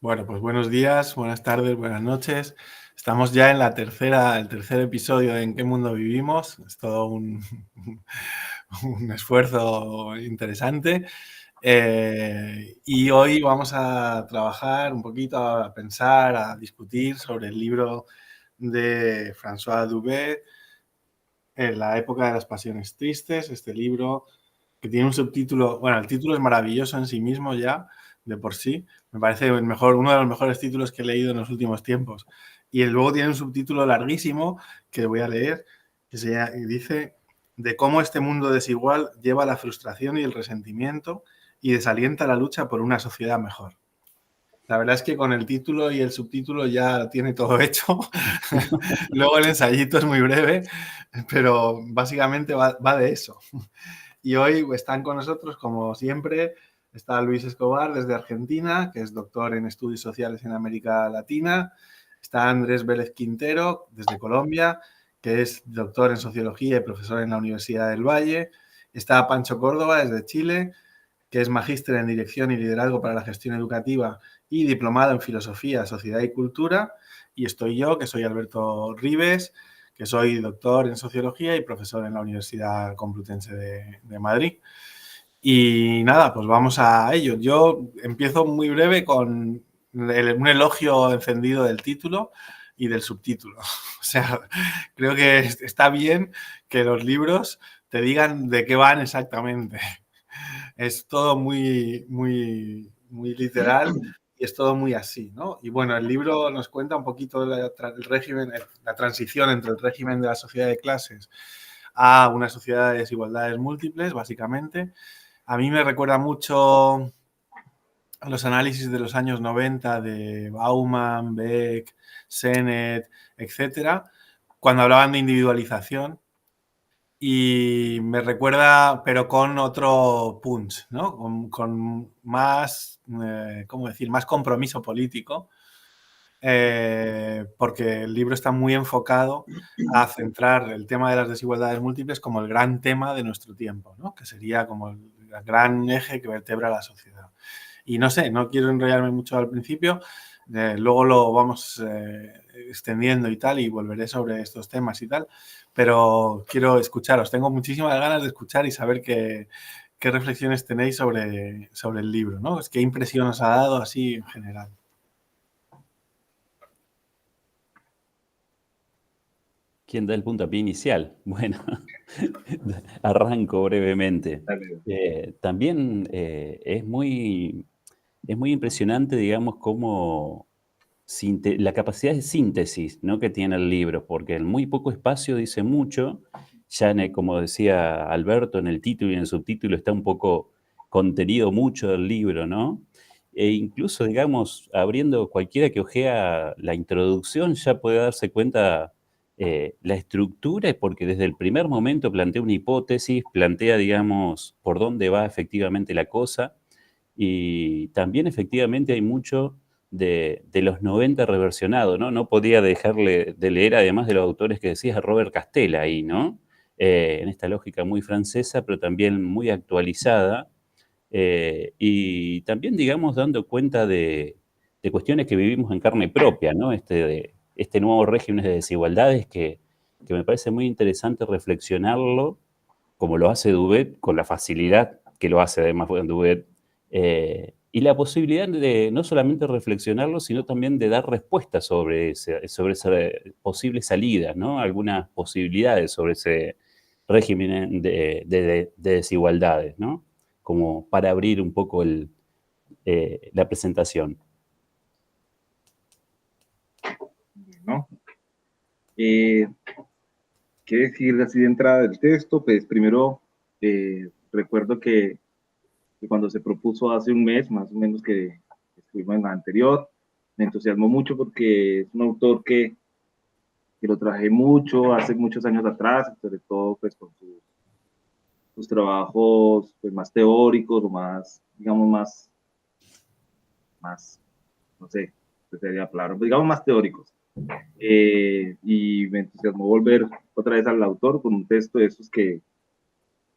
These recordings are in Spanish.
Bueno, pues buenos días, buenas tardes, buenas noches. Estamos ya en el tercer episodio de ¿En qué mundo vivimos? Es todo un esfuerzo interesante. Y hoy vamos a trabajar un poquito, a pensar, a discutir sobre el libro de François Dubé, En la época de las pasiones tristes. Este libro que tiene un subtítulo, bueno, el título es maravilloso en sí mismo ya, de por sí. Me parece uno de los mejores títulos que he leído en los últimos tiempos. Y luego tiene un subtítulo larguísimo que voy a leer, que dice de cómo este mundo desigual lleva a la frustración y el resentimiento y desalienta la lucha por una sociedad mejor. La verdad es que con el título y el subtítulo ya tiene todo hecho. Luego el ensayito es muy breve, pero básicamente va de eso. Y hoy están con nosotros, como siempre, está Luis Escobar desde Argentina, que es doctor en estudios sociales en América Latina. Está Andrés Vélez Quintero desde Colombia, que es doctor en sociología y profesor en la Universidad del Valle. Está Pancho Córdoba desde Chile, que es magíster en dirección y liderazgo para la gestión educativa y diplomado en filosofía, sociedad y cultura. Y estoy yo, que soy Alberto Ribes, que soy doctor en sociología y profesor en la Universidad Complutense de Madrid. Y nada, pues vamos a ello. Yo empiezo muy breve con un elogio encendido del título y del subtítulo. O sea, creo que está bien que los libros te digan de qué van exactamente. Es todo muy literal y es todo muy así, ¿no? Y bueno, el libro nos cuenta un poquito el régimen, la transición entre el régimen de la sociedad de clases a una sociedad de desigualdades múltiples, básicamente. A mí me recuerda mucho a los análisis de los años 90 de Bauman, Beck, Sennett, etcétera, cuando hablaban de individualización. Y me recuerda, pero con otro punch, ¿no? Con más, ¿cómo decir? Más compromiso político, porque el libro está muy enfocado a centrar el tema de las desigualdades múltiples como el gran tema de nuestro tiempo, ¿no? Que sería como el gran eje que vertebra la sociedad. Y no sé, no quiero enrollarme mucho al principio, luego lo vamos extendiendo y tal, y volveré sobre estos temas y tal, pero quiero escucharos. Tengo muchísimas ganas de escuchar y saber qué reflexiones tenéis sobre el libro, ¿no? ¿Qué impresión os ha dado así en general? ¿Quién da el puntapié inicial? Bueno, arranco brevemente. Dale. También es muy impresionante, digamos, cómo la capacidad de síntesis, ¿no?, que tiene el libro, porque en muy poco espacio dice mucho. Ya, como decía Alberto, en el título y en el subtítulo está un poco contenido mucho del libro, ¿no? E incluso, digamos, abriendo cualquiera que ojea la introducción ya puede darse cuenta la estructura, porque desde el primer momento plantea una hipótesis, plantea, digamos, por dónde va efectivamente la cosa, y también efectivamente hay mucho de los 90 reversionado, ¿no? No podía dejarle de leer, además de los autores que decías, a Robert Castell ahí, ¿no? En esta lógica muy francesa, pero también muy actualizada, y también, digamos, dando cuenta de cuestiones que vivimos en carne propia, ¿no? Este nuevo régimen de desigualdades que me parece muy interesante reflexionarlo, como lo hace Dubet, con la facilidad que lo hace además Dubet, y la posibilidad de no solamente reflexionarlo, sino también de dar respuestas sobre esa posible salida, ¿no? Algunas posibilidades sobre ese régimen de desigualdades, ¿no? Como para abrir un poco la presentación. ¿No? Eh, ¿Qué decir así de entrada del texto? Pues primero, recuerdo que cuando se propuso hace un mes, más o menos que estuvimos en la anterior, me entusiasmó mucho porque es un autor que lo traje mucho, hace muchos años atrás, sobre todo pues con sus trabajos pues, más teóricos o más, digamos, más no sé, qué sería claro, digamos más teóricos. Y me entusiasmó volver otra vez al autor con un texto de esos que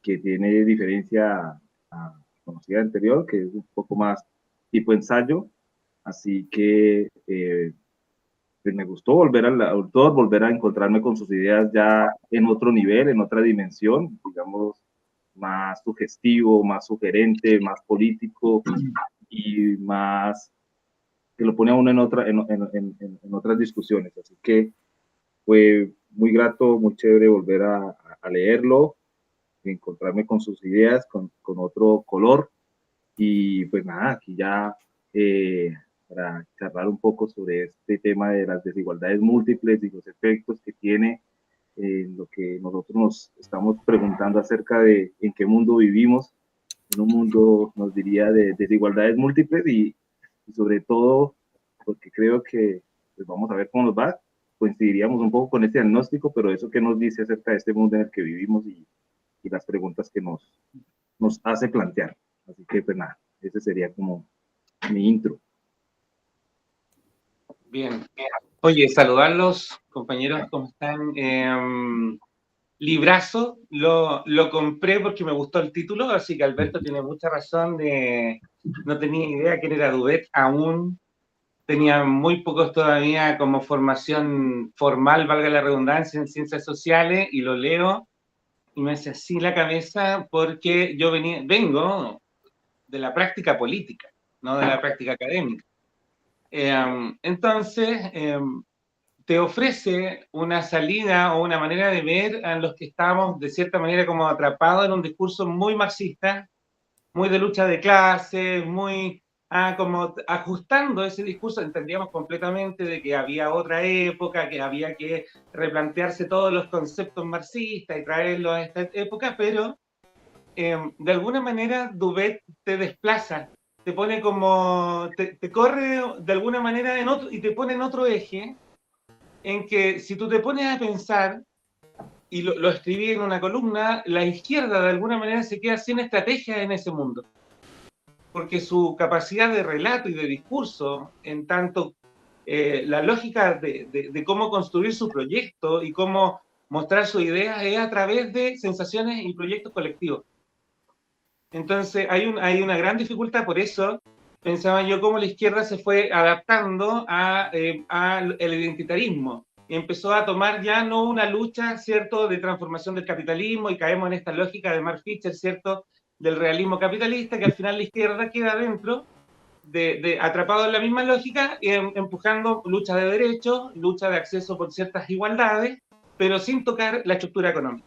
tiene diferencia a conocida anterior, que es un poco más tipo ensayo, Así que pues me gustó volver a encontrarme con sus ideas ya en otro nivel, en otra dimensión, digamos, más sugestivo, más sugerente, más político y más que lo pone a uno en otras discusiones. Así que fue muy grato, muy chévere volver a leerlo, encontrarme con sus ideas, con otro color. Y pues nada, aquí ya para charlar un poco sobre este tema de las desigualdades múltiples y los efectos que tiene lo que nosotros nos estamos preguntando acerca de en qué mundo vivimos, en un mundo, nos diría, de desigualdades múltiples y sobre todo, porque creo que pues vamos a ver cómo nos va, coincidiríamos un poco con este diagnóstico, pero eso que nos dice acerca de este mundo en el que vivimos y las preguntas que nos hace plantear. Así que pues nada, ese sería como mi intro. Bien. Oye, saludarlos, compañeros, ¿cómo están? Librazo, lo compré porque me gustó el título, así que Alberto tiene mucha razón no tenía idea quién era Duvet aún, tenía muy pocos todavía como formación formal, valga la redundancia, en ciencias sociales, y lo leo y me hace así la cabeza porque yo vengo de la práctica política, no de la práctica académica. Entonces, te ofrece una salida o una manera de ver a los que estamos de cierta manera como atrapados en un discurso muy marxista, muy de lucha de clases, muy como ajustando ese discurso. Entendíamos completamente de que había otra época, que había que replantearse todos los conceptos marxistas y traerlos a esta época, pero de alguna manera Duvet te desplaza, te pone como, te corre de alguna manera en otro, y te pone en otro eje, en que si tú te pones a pensar, y lo escribí en una columna, la izquierda de alguna manera se queda sin estrategia en ese mundo, porque su capacidad de relato y de discurso, en tanto la lógica de cómo construir su proyecto y cómo mostrar su idea es a través de sensaciones y proyectos colectivos. Entonces hay una gran dificultad, por eso pensaba yo cómo la izquierda se fue adaptando al identitarismo y empezó a tomar ya no una lucha, ¿cierto?, de transformación del capitalismo, y caemos en esta lógica de Mark Fisher, ¿cierto?, del realismo capitalista, que al final la izquierda queda dentro, atrapado en la misma lógica, empujando lucha de derechos, lucha de acceso por ciertas igualdades, pero sin tocar la estructura económica.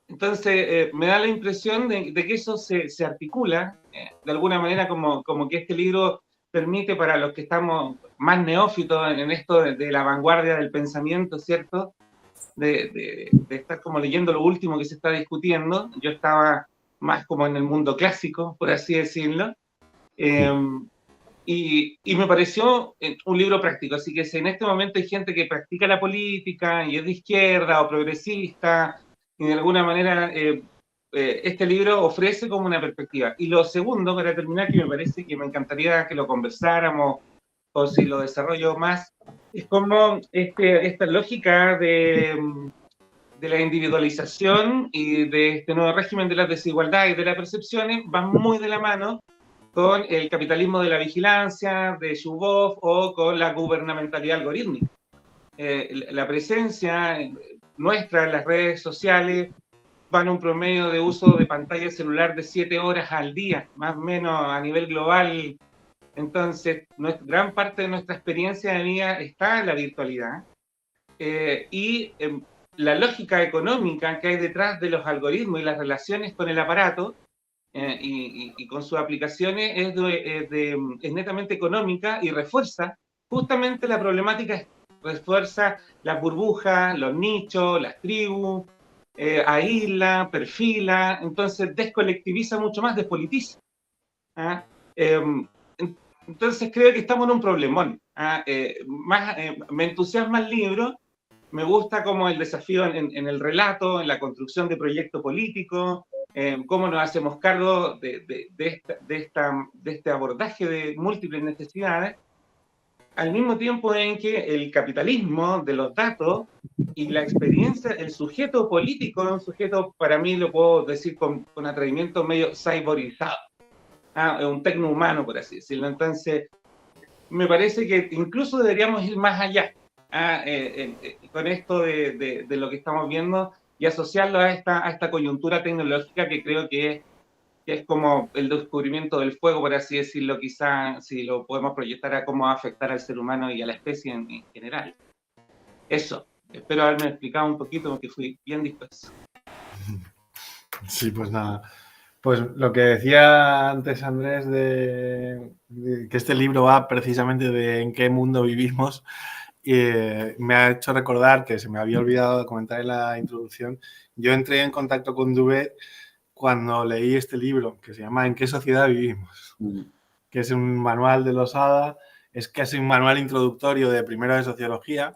Entonces, me da la impresión de que eso se articula de alguna manera como que este libro permite para los que estamos más neófitos en esto de la vanguardia del pensamiento, ¿cierto?, de estar como leyendo lo último que se está discutiendo. Yo estaba más como en el mundo clásico, por así decirlo, y me pareció un libro práctico. Así que si en este momento hay gente que practica la política y es de izquierda o progresista, y de alguna manera este libro ofrece como una perspectiva. Y lo segundo, para terminar, que me parece que me encantaría que lo conversáramos, o si lo desarrollo más, es como esta lógica de la individualización y de este nuevo régimen de las desigualdades y de las percepciones van muy de la mano con el capitalismo de la vigilancia, de Zuboff, o con la gubernamentalidad algorítmica. La presencia nuestra en las redes sociales va en un promedio de uso de pantalla celular de 7 horas al día, más o menos a nivel global. Entonces, gran parte de nuestra experiencia de vida está en la virtualidad. Y la lógica económica que hay detrás de los algoritmos y las relaciones con el aparato y con sus aplicaciones es netamente económica, y refuerza justamente la problemática, refuerza las burbujas, los nichos, las tribus, aísla, perfila, entonces descolectiviza mucho más, despolitiza. Entonces creo que estamos en un problemón. Me entusiasma el libro, me gusta como el desafío en el relato, en la construcción de proyectos políticos, cómo nos hacemos cargo de este abordaje de múltiples necesidades, al mismo tiempo en que el capitalismo de los datos y la experiencia, el sujeto político es un sujeto, para mí lo puedo decir con atrevimiento, medio cyborgizado, es un tecnohumano, por así decirlo. Entonces, me parece que incluso deberíamos ir más allá con esto de lo que estamos viendo y asociarlo a esta coyuntura tecnológica que creo que es como el descubrimiento del fuego, por así decirlo, quizá si lo podemos proyectar a cómo va a afectar al ser humano y a la especie en general. Eso, espero haberme explicado un poquito porque fui bien disperso. Sí, pues nada. Pues lo que decía antes Andrés de que este libro va precisamente de en qué mundo vivimos, me ha hecho recordar que se me había olvidado de comentar en la introducción. Yo entré en contacto con Duvet cuando leí este libro que se llama ¿En qué sociedad vivimos? Que es un manual de Losada, es casi un manual introductorio de primero de sociología.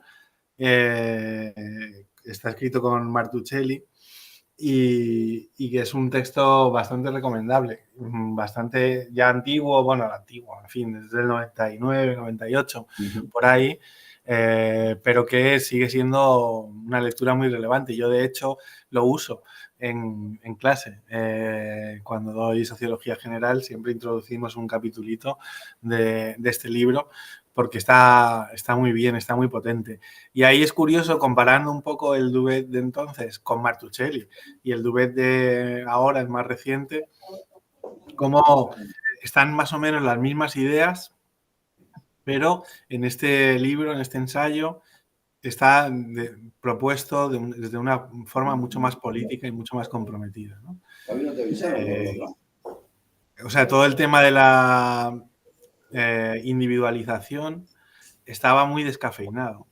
Está escrito con Martuchelli. Y que es un texto bastante recomendable, bastante ya antiguo, bueno, antiguo, en fin, desde el 99, 98, por ahí, pero que sigue siendo una lectura muy relevante. Yo, de hecho, lo uso en clase. Cuando doy Sociología General, siempre introducimos un capitulito de este libro, porque está muy bien, está muy potente. Y ahí es curioso, comparando un poco el Duvet de entonces con Martuchelli y el Duvet de ahora, el más reciente, cómo están más o menos las mismas ideas, pero en este libro, en este ensayo, está propuesto desde una forma mucho más política y mucho más comprometida, ¿no? O sea, todo el tema de la individualización estaba muy descafeinado.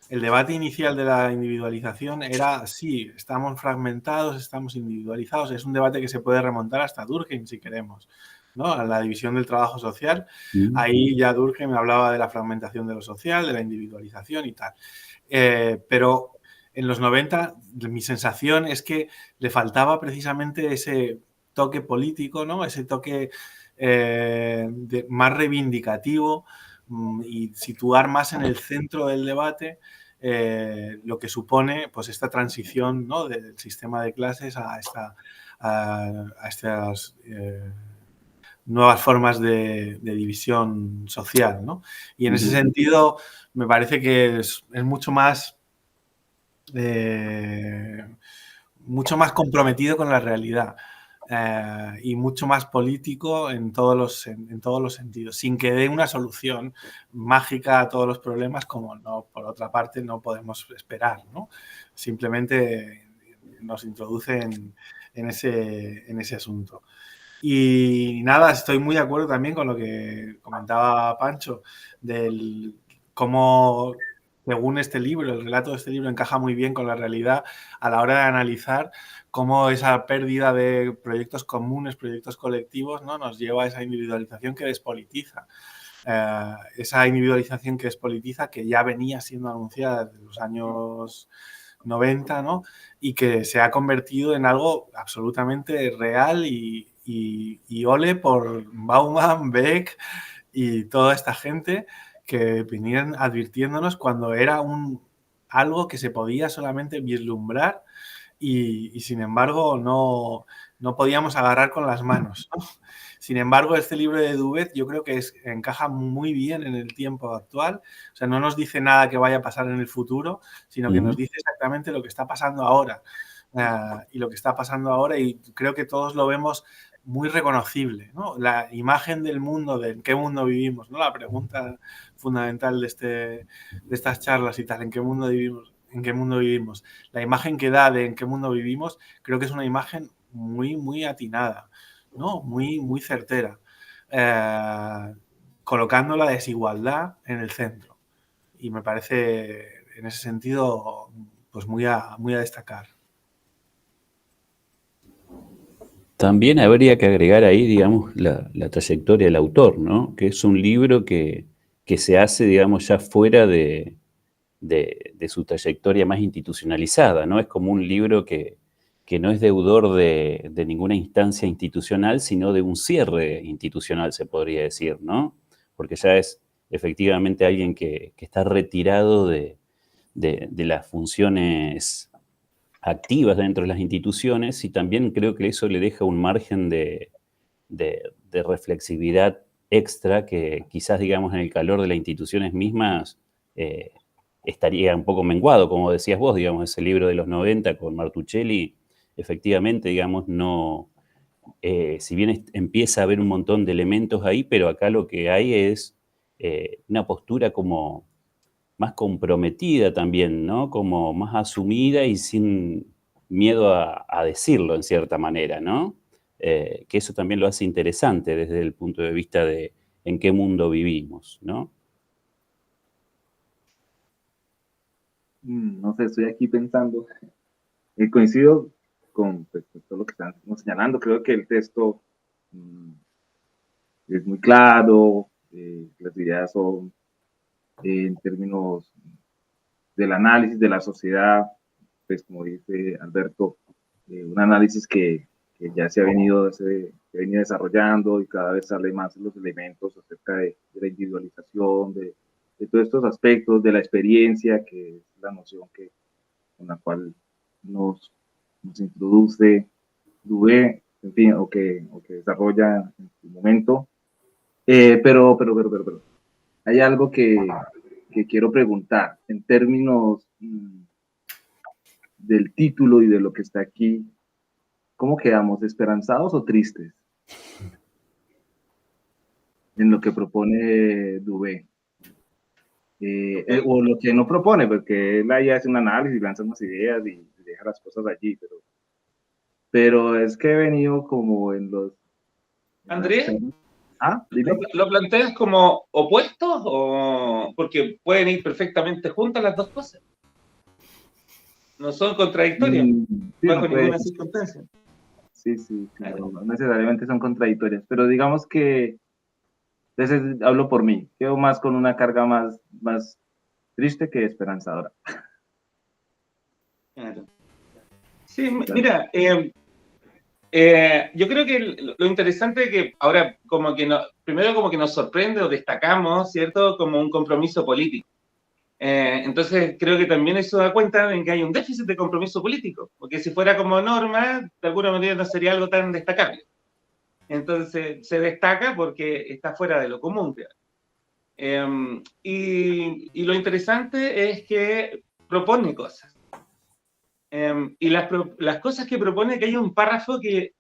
El debate inicial de la individualización era, sí, estamos fragmentados, estamos individualizados. Es un debate que se puede remontar hasta Durkheim, si queremos, ¿no? A la división del trabajo social. Ahí ya Durkheim hablaba de la fragmentación de lo social, de la individualización y tal. Pero en los 90, mi sensación es que le faltaba precisamente ese toque político, ¿no? Ese toque más reivindicativo y situar más en el centro del debate lo que supone pues esta transición, ¿no? Del sistema de clases a estas nuevas formas de división social, ¿no? Y en ese sentido me parece que es mucho más comprometido con la realidad. Y mucho más político en todos los sentidos, sin que dé una solución mágica a todos los problemas, como no, por otra parte no podemos esperar, ¿no? Simplemente nos introduce en ese asunto. Y nada, estoy muy de acuerdo también con lo que comentaba Pancho, del cómo, según este libro, el relato de este libro encaja muy bien con la realidad a la hora de analizar cómo esa pérdida de proyectos comunes, proyectos colectivos, ¿no? Nos lleva a esa individualización que despolitiza. Esa individualización que despolitiza, que ya venía siendo anunciada desde los años 90, ¿no? Y que se ha convertido en algo absolutamente real y ole por Bauman, Beck y toda esta gente que venían advirtiéndonos cuando era algo que se podía solamente vislumbrar y sin embargo no podíamos agarrar con las manos, ¿no? Sin embargo, este libro de Duvet yo creo que encaja muy bien en el tiempo actual. O sea, no nos dice nada que vaya a pasar en el futuro, sino que nos dice exactamente lo que está pasando ahora. Y lo que está pasando ahora, y creo que todos lo vemos muy reconocible, ¿no? La imagen del mundo, de en qué mundo vivimos, ¿no? La pregunta fundamental de estas charlas y tal, ¿en qué mundo vivimos? ¿En qué mundo vivimos? La imagen que da de en qué mundo vivimos creo que es una imagen muy, muy atinada, ¿no? Muy, muy certera, colocando la desigualdad en el centro. Y me parece, en ese sentido, pues muy a destacar. También habría que agregar ahí, digamos, la trayectoria del autor, ¿no? Que es un libro que se hace, digamos, ya fuera de su trayectoria más institucionalizada, ¿no? Es como un libro que no es deudor de ninguna instancia institucional, sino de un cierre institucional, se podría decir, ¿no? Porque ya es efectivamente alguien que está retirado de las funciones activas dentro de las instituciones, y también creo que eso le deja un margen de reflexividad extra que quizás, digamos, en el calor de las instituciones mismas estaría un poco menguado, como decías vos, digamos, ese libro de los 90 con Martuchelli, efectivamente, digamos, no, si bien empieza a haber un montón de elementos ahí, pero acá lo que hay es una postura como más comprometida también, ¿no? Como más asumida y sin miedo a decirlo en cierta manera, ¿no? Que eso también lo hace interesante desde el punto de vista de en qué mundo vivimos, ¿no? No sé, estoy aquí pensando. Coincido con pues, todo lo que están señalando. Creo que el texto es muy claro, las ideas son en términos del análisis de la sociedad, pues como dice Alberto, un análisis que ya se ha venido desarrollando y cada vez sale más los elementos acerca de la individualización, de todos estos aspectos, de la experiencia, que es la noción con la cual nos introduce Dubé, en fin, o que desarrolla en su momento. Pero, hay algo que quiero preguntar en términos del título y de lo que está aquí. ¿Cómo quedamos? ¿Esperanzados o tristes? En lo que propone Dubé. O lo que no propone, porque él ahí hace un análisis, lanza unas ideas y deja las cosas allí, pero es que he venido como en los... Andrés, dime. ¿lo planteas como opuestos o porque pueden ir perfectamente juntas las dos cosas? No son contradictorias Sí, bajo no ninguna circunstancia. Sí, no necesariamente son contradictorias, pero digamos que, entonces hablo por mí, quedo más con una carga más triste que esperanzadora. Claro. Sí, mira, yo creo que lo interesante es que ahora como que primero como que nos sorprende o destacamos, ¿cierto? Como un compromiso político. Entonces creo que también eso da cuenta en que hay un déficit de compromiso político, porque si fuera como norma, de alguna manera no sería algo tan destacable. Entonces se destaca porque está fuera de lo común. Y lo interesante es que propone cosas. Y las cosas que propone, que hay un párrafo que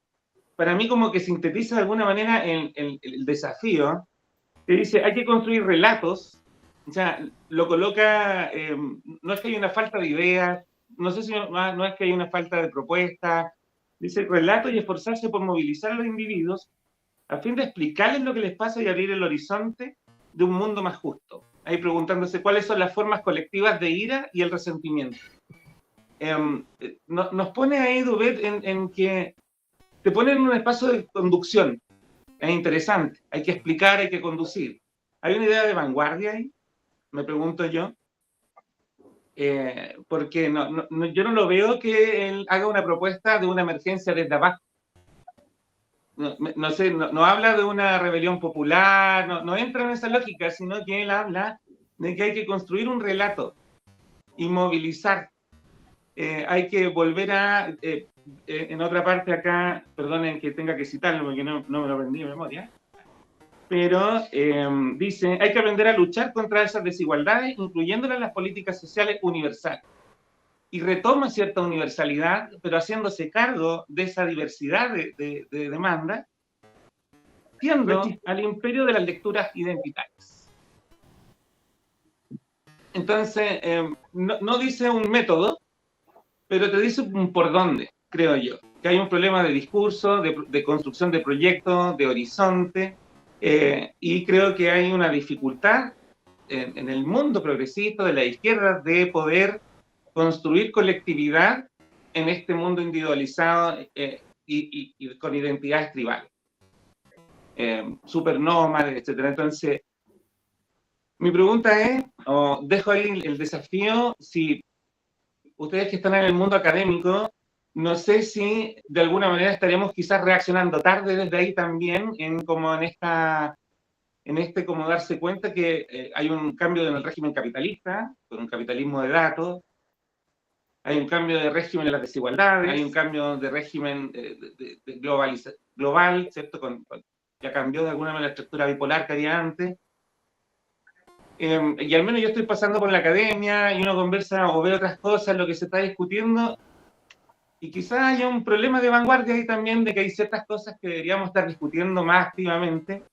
para mí como que sintetiza de alguna manera el desafío, que dice, hay que construir relatos, o sea, lo coloca, no es que haya una falta de ideas, no sé si no es que haya una falta de propuestas, dice relatos y esforzarse por movilizar a los individuos a fin de explicarles lo que les pasa y abrir el horizonte de un mundo más justo. Ahí preguntándose cuáles son las formas colectivas de ira y el resentimiento. Nos pone ahí, Dubet, en que te pone en un espacio de conducción. Es interesante, hay que explicar, hay que conducir. ¿Hay una idea de vanguardia ahí? Me pregunto yo. Porque yo no lo veo que él haga una propuesta de una emergencia desde abajo. No sé, no habla de una rebelión popular, no entra en esa lógica, sino que él habla de que hay que construir un relato y movilizar. Hay que volver a, en otra parte acá, perdonen que tenga que citarlo porque no me lo aprendí de memoria, pero dice, hay que aprender a luchar contra esas desigualdades, incluyéndolas en las políticas sociales universales. Y retoma cierta universalidad, pero haciéndose cargo de esa diversidad de demanda, tiendo al imperio de las lecturas identitarias. Entonces, no dice un método, pero te dice un por dónde, creo yo. Que hay un problema de discurso, de construcción de proyectos, de horizonte, y creo que hay una dificultad en el mundo progresista de la izquierda de poder construir colectividad en este mundo individualizado y con identidades tribales. Supernómades, etcétera. Entonces, mi pregunta es, dejo ahí el desafío, si ustedes que están en el mundo académico, no sé si de alguna manera estaríamos quizás reaccionando tarde desde ahí también, en como darse cuenta que hay un cambio en el régimen capitalista, con un capitalismo de datos, hay un cambio de régimen en las desigualdades, hay un cambio de régimen global, ¿cierto? Con ya cambió de alguna manera la estructura bipolar que había antes. Y al menos yo estoy pasando por la academia y uno conversa o ve otras cosas, lo que se está discutiendo, y quizás haya un problema de vanguardia ahí también, de que hay ciertas cosas que deberíamos estar discutiendo más activamente,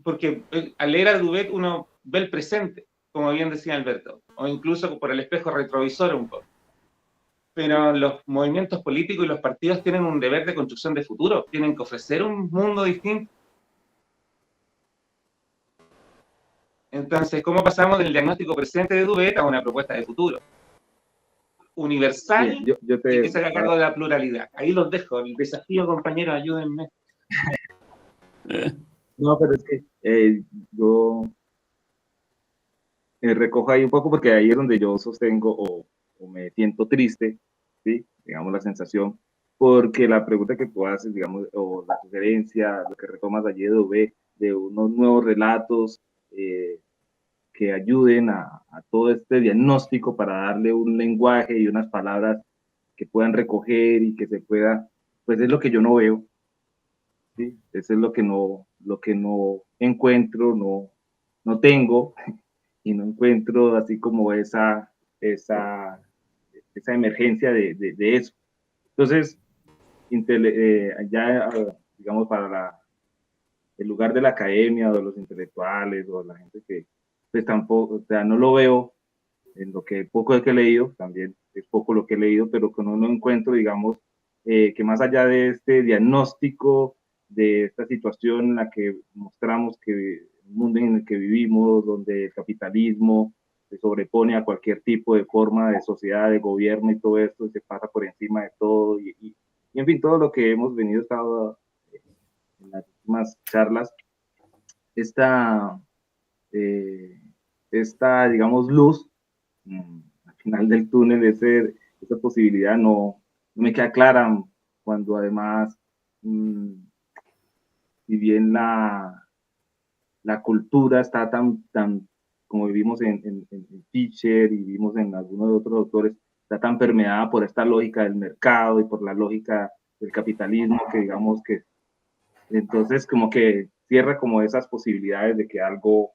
porque al leer a Dubet uno ve el presente, como bien decía Alberto, o incluso por el espejo retrovisor un poco. Pero los movimientos políticos y los partidos tienen un deber de construcción de futuro, tienen que ofrecer un mundo distinto. Entonces, ¿cómo pasamos del diagnóstico presente de Dubet a una propuesta de futuro? Universal, Bien, yo y que se haga cargo de la pluralidad. Ahí los dejo, el desafío, compañeros, ayúdenme. No, pero es que yo recojo ahí un poco porque ahí es donde yo sostengo o me siento triste, ¿sí? Digamos la sensación, porque la pregunta que tú haces, digamos, o la sugerencia, lo que retomas allí de Dubé, de unos nuevos relatos que ayuden a todo este diagnóstico para darle un lenguaje y unas palabras que puedan recoger y que se pueda, pues es lo que yo no veo, ¿sí? Eso es lo que no encuentro, no tengo y no encuentro así como esa emergencia de eso. Entonces, ya, digamos, para el lugar de la academia o de los intelectuales o la gente que pues tampoco, o sea, no lo veo en lo que poco que he leído, también es poco lo que he leído, pero que no encuentro, digamos, que más allá de este diagnóstico, de esta situación en la que mostramos que el mundo en el que vivimos, donde el capitalismo se sobrepone a cualquier tipo de forma de sociedad, de gobierno y todo esto, se pasa por encima de todo, y en fin, todo lo que hemos venido estado en las últimas charlas, esta, eh, digamos, luz al final del túnel, esa posibilidad no me queda clara cuando además, si bien la cultura está tan como vivimos en Fischer y vimos en algunos de otros autores, está tan permeada por esta lógica del mercado y por la lógica del capitalismo que digamos que entonces como que cierra como esas posibilidades de que algo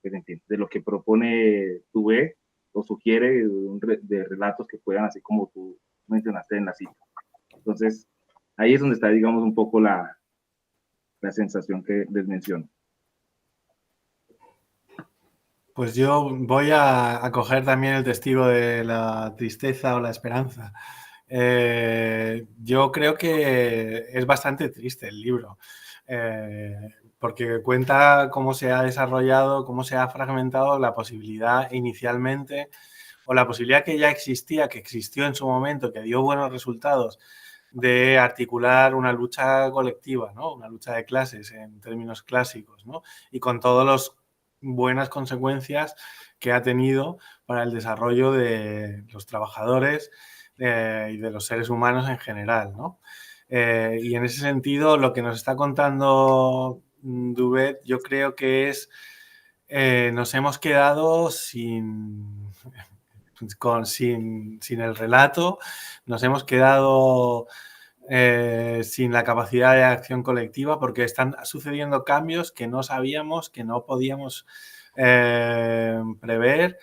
de lo que propone Tuve o sugiere de relatos que puedan, así como tú mencionaste en la cita. Entonces, ahí es donde está, digamos, un poco la sensación que les menciono. Pues yo voy a coger también el testigo de la tristeza o la esperanza. Yo creo que es bastante triste el libro, porque cuenta cómo se ha desarrollado, cómo se ha fragmentado la posibilidad inicialmente, o la posibilidad que ya existía, que existió en su momento, que dio buenos resultados, de articular una lucha colectiva, ¿no? Una lucha de clases en términos clásicos, ¿no? Y con todas las buenas consecuencias que ha tenido para el desarrollo de los trabajadores y de los seres humanos en general, ¿no? Y en ese sentido, lo que nos está contando Dubet, yo creo que es, nos hemos quedado sin el relato, nos hemos quedado sin la capacidad de acción colectiva, porque están sucediendo cambios que no sabíamos, que no podíamos prever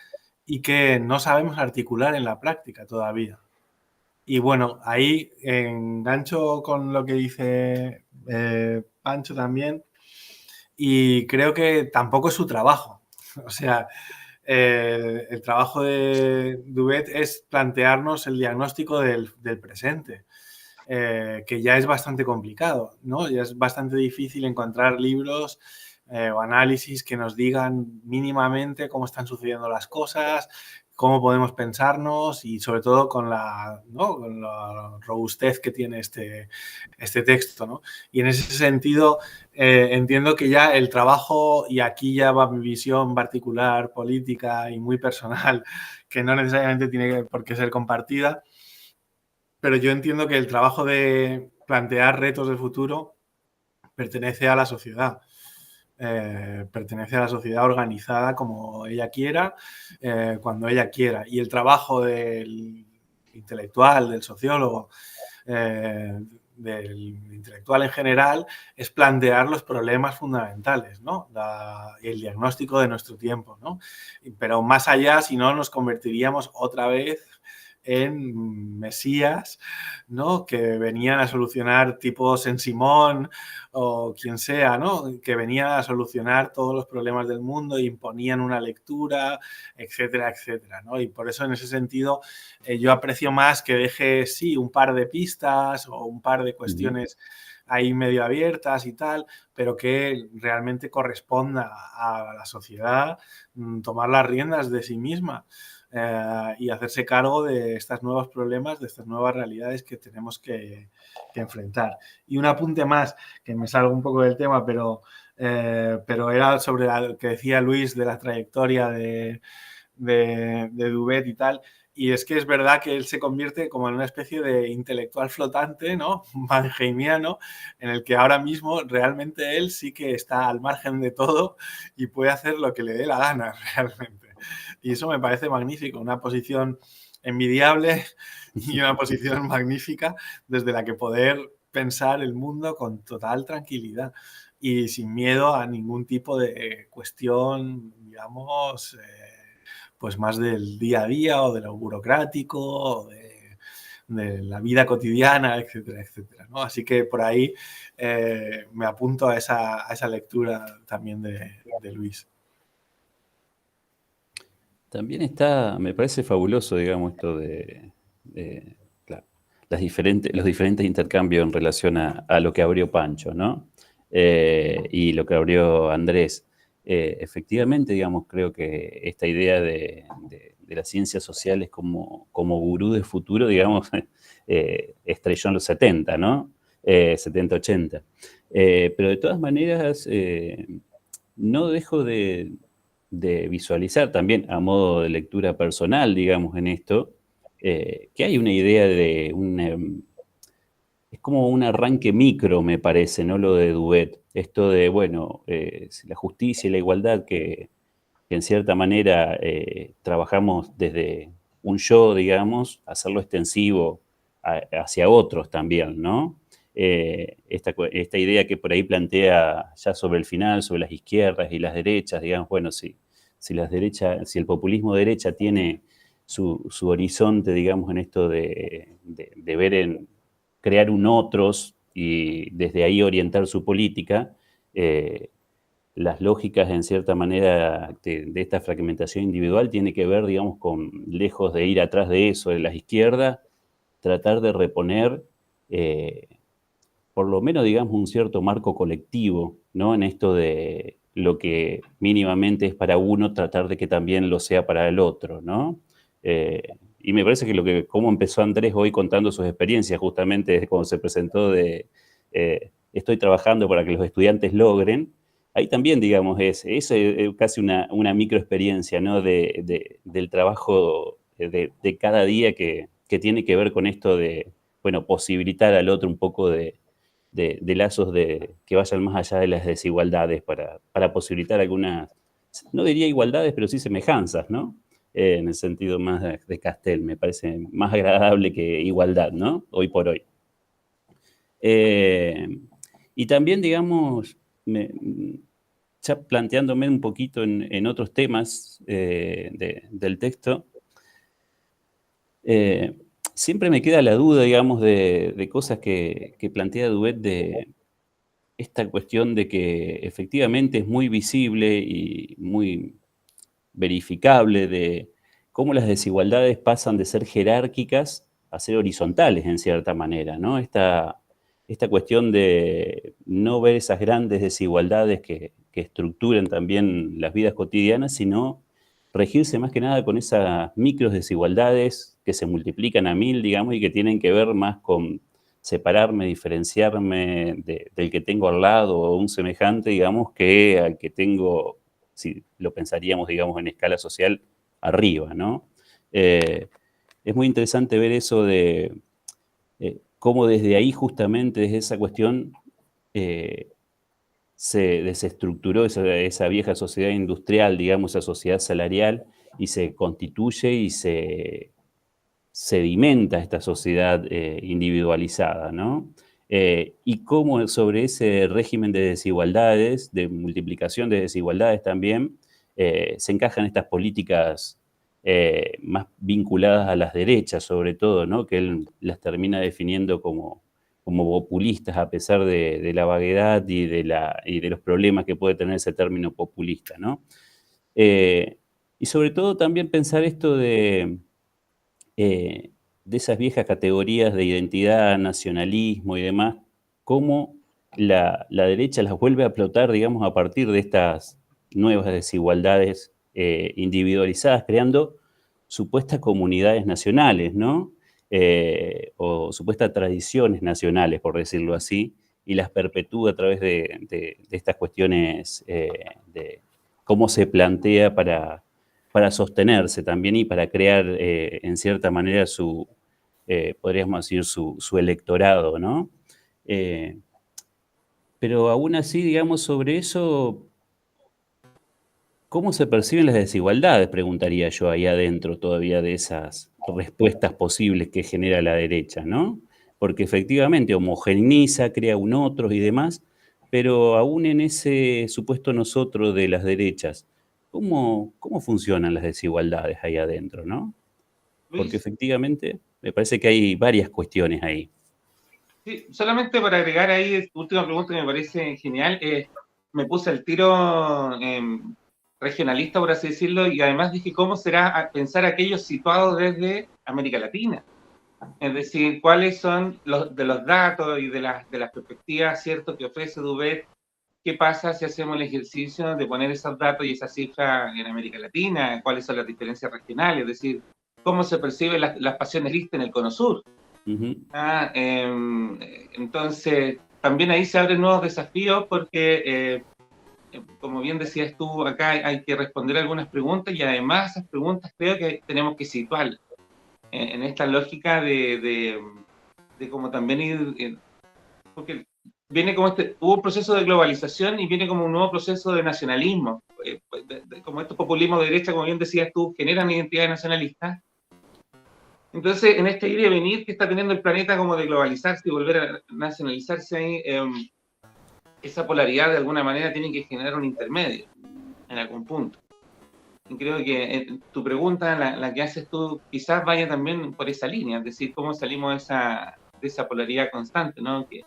y que no sabemos articular en la práctica todavía. Y bueno, ahí engancho con lo que dice Pancho también, y creo que tampoco es su trabajo. O sea, el trabajo de Dubet es plantearnos el diagnóstico del presente, que ya es bastante complicado, ¿no? Ya es bastante difícil encontrar libros o análisis que nos digan mínimamente cómo están sucediendo las cosas, cómo podemos pensarnos y sobre todo con la, ¿no? Con la robustez que tiene este texto, ¿no? Y en ese sentido entiendo que ya el trabajo, y aquí ya va mi visión particular, política y muy personal, que no necesariamente tiene por qué ser compartida, pero yo entiendo que el trabajo de plantear retos de futuro pertenece a la sociedad. Pertenece a la sociedad organizada como ella quiera, cuando ella quiera. Y el trabajo del intelectual, del sociólogo, del intelectual en general es plantear los problemas fundamentales, ¿no? El diagnóstico de nuestro tiempo, ¿no? Pero más allá, si no, nos convertiríamos otra vez en mesías, ¿no? Que venían a solucionar tipo Saint-Simon o quien sea, ¿no? Que venían a solucionar todos los problemas del mundo e imponían una lectura, etcétera, etcétera, ¿no? Y por eso en ese sentido yo aprecio más que deje, sí, un par de pistas o un par de cuestiones ahí medio abiertas y tal, pero que realmente corresponda a la sociedad tomar las riendas de sí misma. Y hacerse cargo de estos nuevos problemas, de estas nuevas realidades que tenemos que enfrentar. Y un apunte más, que me salgo un poco del tema, pero era sobre lo que decía Luis de la trayectoria de Duvet y tal. Y es que es verdad que él se convierte como en una especie de intelectual flotante, ¿no? Mannheimiano, en el que ahora mismo realmente él sí que está al margen de todo y puede hacer lo que le dé la gana realmente. Y eso me parece magnífico, una posición envidiable y una posición magnífica desde la que poder pensar el mundo con total tranquilidad y sin miedo a ningún tipo de cuestión, digamos, pues más del día a día o de lo burocrático o de la vida cotidiana, etcétera, etcétera, ¿no? Así que por ahí me apunto a esa lectura también de Luis. También me parece fabuloso, digamos, esto de claro, los diferentes intercambios en relación a lo que abrió Pancho, ¿no? Y lo que abrió Andrés. Efectivamente, digamos, creo que esta idea de las ciencias sociales como gurú de futuro, digamos, estrelló en los 70, ¿no? 70, 80. Pero de todas maneras, no dejo de visualizar también a modo de lectura personal, digamos, en esto, que hay una idea de es como un arranque micro, me parece, ¿no? Lo de Duvet. Esto de, bueno, la justicia y la igualdad que en cierta manera trabajamos desde un yo, digamos, hacerlo extensivo hacia otros también, ¿no? Esta idea que por ahí plantea ya sobre el final, sobre las izquierdas y las derechas, digamos, bueno, si el populismo de derecha tiene su horizonte, digamos, en esto de ver crear un otros y desde ahí orientar su política, las lógicas, en cierta manera, de esta fragmentación individual tiene que ver, digamos, con, lejos de ir atrás de eso, de las izquierdas, tratar de reponer, por lo menos, digamos, un cierto marco colectivo, ¿no? En esto de lo que mínimamente es para uno, tratar de que también lo sea para el otro, ¿no? Y me parece que cómo empezó Andrés hoy contando sus experiencias, justamente desde cuando se presentó estoy trabajando para que los estudiantes logren, ahí también, digamos, es casi una microexperiencia, ¿no? Del trabajo de cada día que tiene que ver con esto de, bueno, posibilitar al otro un poco de lazos que vayan más allá de las desigualdades para posibilitar algunas, no diría igualdades, pero sí semejanzas, ¿no? En el sentido más de Castel, me parece más agradable que igualdad, ¿no? Hoy por hoy. Y también, digamos, ya planteándome un poquito en otros temas del texto, siempre me queda la duda, digamos, de cosas que plantea Duvet de esta cuestión de que efectivamente es muy visible y muy verificable de cómo las desigualdades pasan de ser jerárquicas a ser horizontales en cierta manera, ¿no? Esta cuestión de no ver esas grandes desigualdades que estructuran también las vidas cotidianas, sino regirse más que nada con esas micros desigualdades que se multiplican a 1000, digamos, y que tienen que ver más con separarme, diferenciarme del que tengo al lado o un semejante, digamos, que al que tengo, si lo pensaríamos, digamos, en escala social, arriba, ¿no? Es muy interesante ver eso de cómo desde ahí, justamente, desde esa cuestión, se desestructuró esa vieja sociedad industrial, digamos, esa sociedad salarial, y se constituye y se sedimenta esta sociedad individualizada, ¿no? y cómo sobre ese régimen de desigualdades, de multiplicación de desigualdades también, se encajan estas políticas más vinculadas a las derechas, sobre todo, ¿no? Que él las termina definiendo como populistas, a pesar de la vaguedad y de los problemas que puede tener ese término populista, ¿no? Y sobre todo también pensar esto de esas viejas categorías de identidad, nacionalismo y demás, cómo la derecha las vuelve a explotar, digamos, a partir de estas nuevas desigualdades individualizadas, creando supuestas comunidades nacionales, ¿no? O supuestas tradiciones nacionales, por decirlo así, y las perpetúa a través de estas cuestiones de cómo se plantea para sostenerse también y para crear, en cierta manera, podríamos decir, su electorado, ¿no? Pero aún así, digamos, sobre eso, ¿cómo se perciben las desigualdades? Preguntaría yo ahí adentro todavía de esas respuestas posibles que genera la derecha, ¿no? Porque efectivamente homogeneiza, crea un otro y demás, pero aún en ese supuesto nosotros de las derechas, ¿cómo funcionan las desigualdades ahí adentro, no? Porque Luis, efectivamente me parece que hay varias cuestiones ahí. sí, solamente para agregar ahí, última pregunta que me parece genial, me puse el tiro regionalista, por así decirlo, y además dije, ¿cómo será pensar aquellos situados desde América Latina? Es decir, cuáles son de los datos y de las perspectivas, ¿cierto?, que ofrece Duvet. ¿Qué pasa si hacemos el ejercicio de poner esos datos y esas cifras en América Latina? ¿Cuáles son las diferencias regionales? Es decir, ¿cómo se perciben las pasiones listas en el Cono Sur? Ujú. Entonces, también ahí se abren nuevos desafíos porque, como bien decías tú, acá hay que responder algunas preguntas y además esas preguntas creo que tenemos que situar en esta lógica de como también ir, porque viene como hubo un proceso de globalización y viene como un nuevo proceso de nacionalismo, como estos populismos de derecha, como bien decías tú, generan identidades nacionalistas. Entonces, en este ir y venir que está teniendo el planeta como de globalizarse y volver a nacionalizarse ahí, esa polaridad de alguna manera tiene que generar un intermedio en algún punto. Y creo que tu pregunta, la que haces tú, quizás vaya también por esa línea, es decir, cómo salimos de esa polaridad constante, ¿no? Que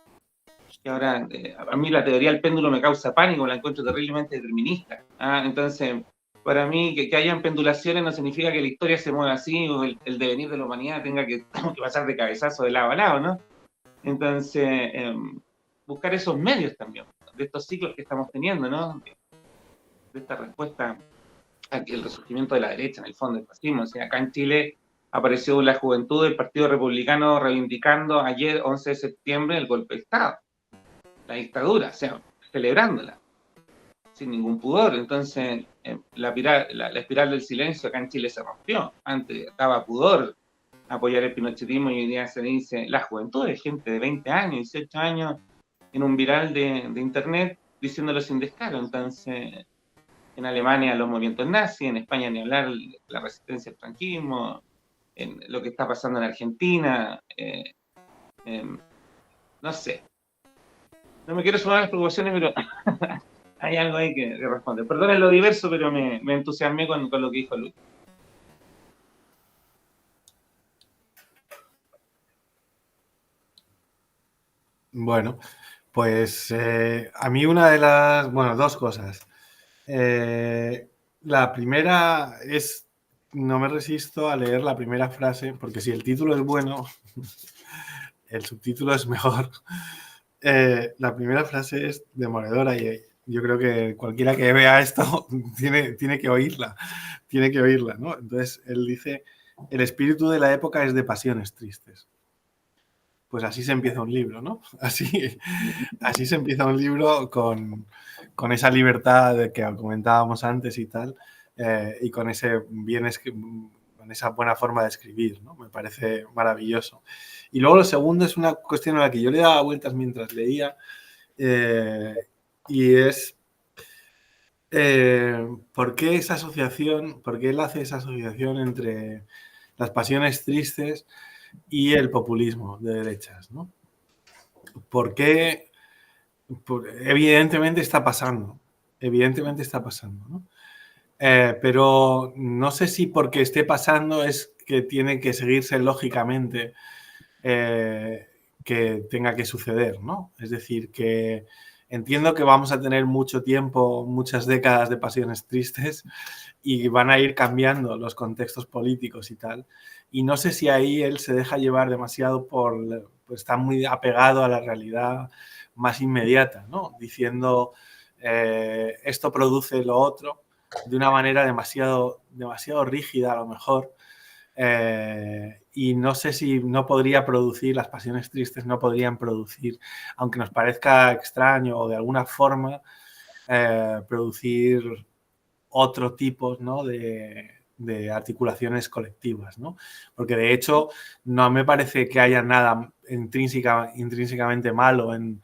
ahora, a mí la teoría del péndulo me causa pánico, la encuentro terriblemente determinista. Entonces, para mí, que hayan pendulaciones no significa que la historia se mueva así o el devenir de la humanidad tenga que pasar de cabezazo de lado a lado, ¿no? Entonces, buscar esos medios también, de estos ciclos que estamos teniendo, ¿no? De esta respuesta al resurgimiento de la derecha, en el fondo, del fascismo. O sea, acá en Chile apareció la juventud del Partido Republicano reivindicando ayer, 11 de septiembre, el golpe de Estado, la dictadura, o sea, celebrándola, sin ningún pudor. Entonces, la espiral del silencio acá en Chile se rompió. Antes daba pudor apoyar el pinochetismo y hoy día se dice la juventud de gente de 20 años, 18 años, en un viral de internet diciéndolo sin descaro. Entonces, en Alemania los movimientos nazis, en España ni hablar la resistencia al franquismo, en lo que está pasando en Argentina, no sé. No me quiero sumar a las preocupaciones, pero hay algo ahí que responder. Perdonen lo diverso, pero me entusiasmé con lo que dijo Luis. Bueno, pues a mí una de las, bueno, dos cosas. La primera es, no me resisto a leer la primera frase, porque si el título es bueno, el subtítulo es mejor. La primera frase es demoledora y yo creo que cualquiera que vea esto tiene que oírla, ¿no? Entonces, él dice, el espíritu de la época es de pasiones tristes. Pues así se empieza un libro, ¿no? Así se empieza un libro con esa libertad de que comentábamos antes y tal, y con con esa buena forma de escribir, ¿no? Me parece maravilloso. Y luego lo segundo es una cuestión a la que yo le daba vueltas mientras leía, y es ¿por qué esa asociación, por qué él hace esa asociación entre las pasiones tristes y el populismo de derechas, ¿no? ¿por qué? Evidentemente está pasando, ¿no? Pero no sé si porque esté pasando es que tiene que seguirse lógicamente que tenga que suceder, ¿no? Es decir, que entiendo que vamos a tener mucho tiempo, muchas décadas de pasiones tristes y van a ir cambiando los contextos políticos y tal. Y no sé si ahí él se deja llevar demasiado pues está muy apegado a la realidad más inmediata, ¿no? Diciendo esto produce lo otro de una manera demasiado rígida a lo mejor. Y no sé si no podría producir, las pasiones tristes no podrían producir, aunque nos parezca extraño o de alguna forma, producir otro tipo, ¿no? de articulaciones colectivas, ¿no? Porque de hecho no me parece que haya nada intrínsecamente malo en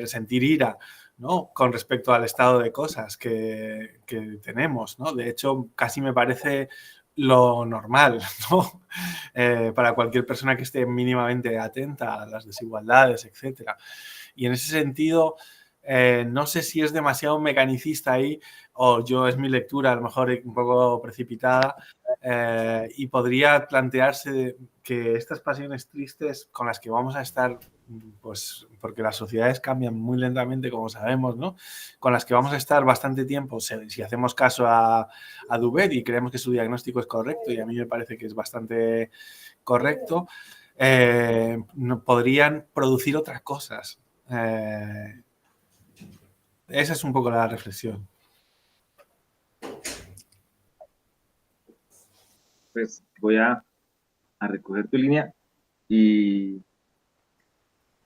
sentir ira, ¿no? Con respecto al estado de cosas que tenemos, ¿no? De hecho, casi me parece lo normal, ¿no? Para cualquier persona que esté mínimamente atenta a las desigualdades, etcétera. Y en ese sentido, no sé si es demasiado mecanicista ahí o yo es mi lectura a lo mejor un poco precipitada y podría plantearse que estas pasiones tristes con las que vamos a estar, pues porque las sociedades cambian muy lentamente como sabemos, ¿no? Con las que vamos a estar bastante tiempo, si hacemos caso a Dubet y creemos que su diagnóstico es correcto y a mí me parece que es bastante correcto, podrían producir otras cosas. Esa es un poco la reflexión. Pues voy a recoger tu línea y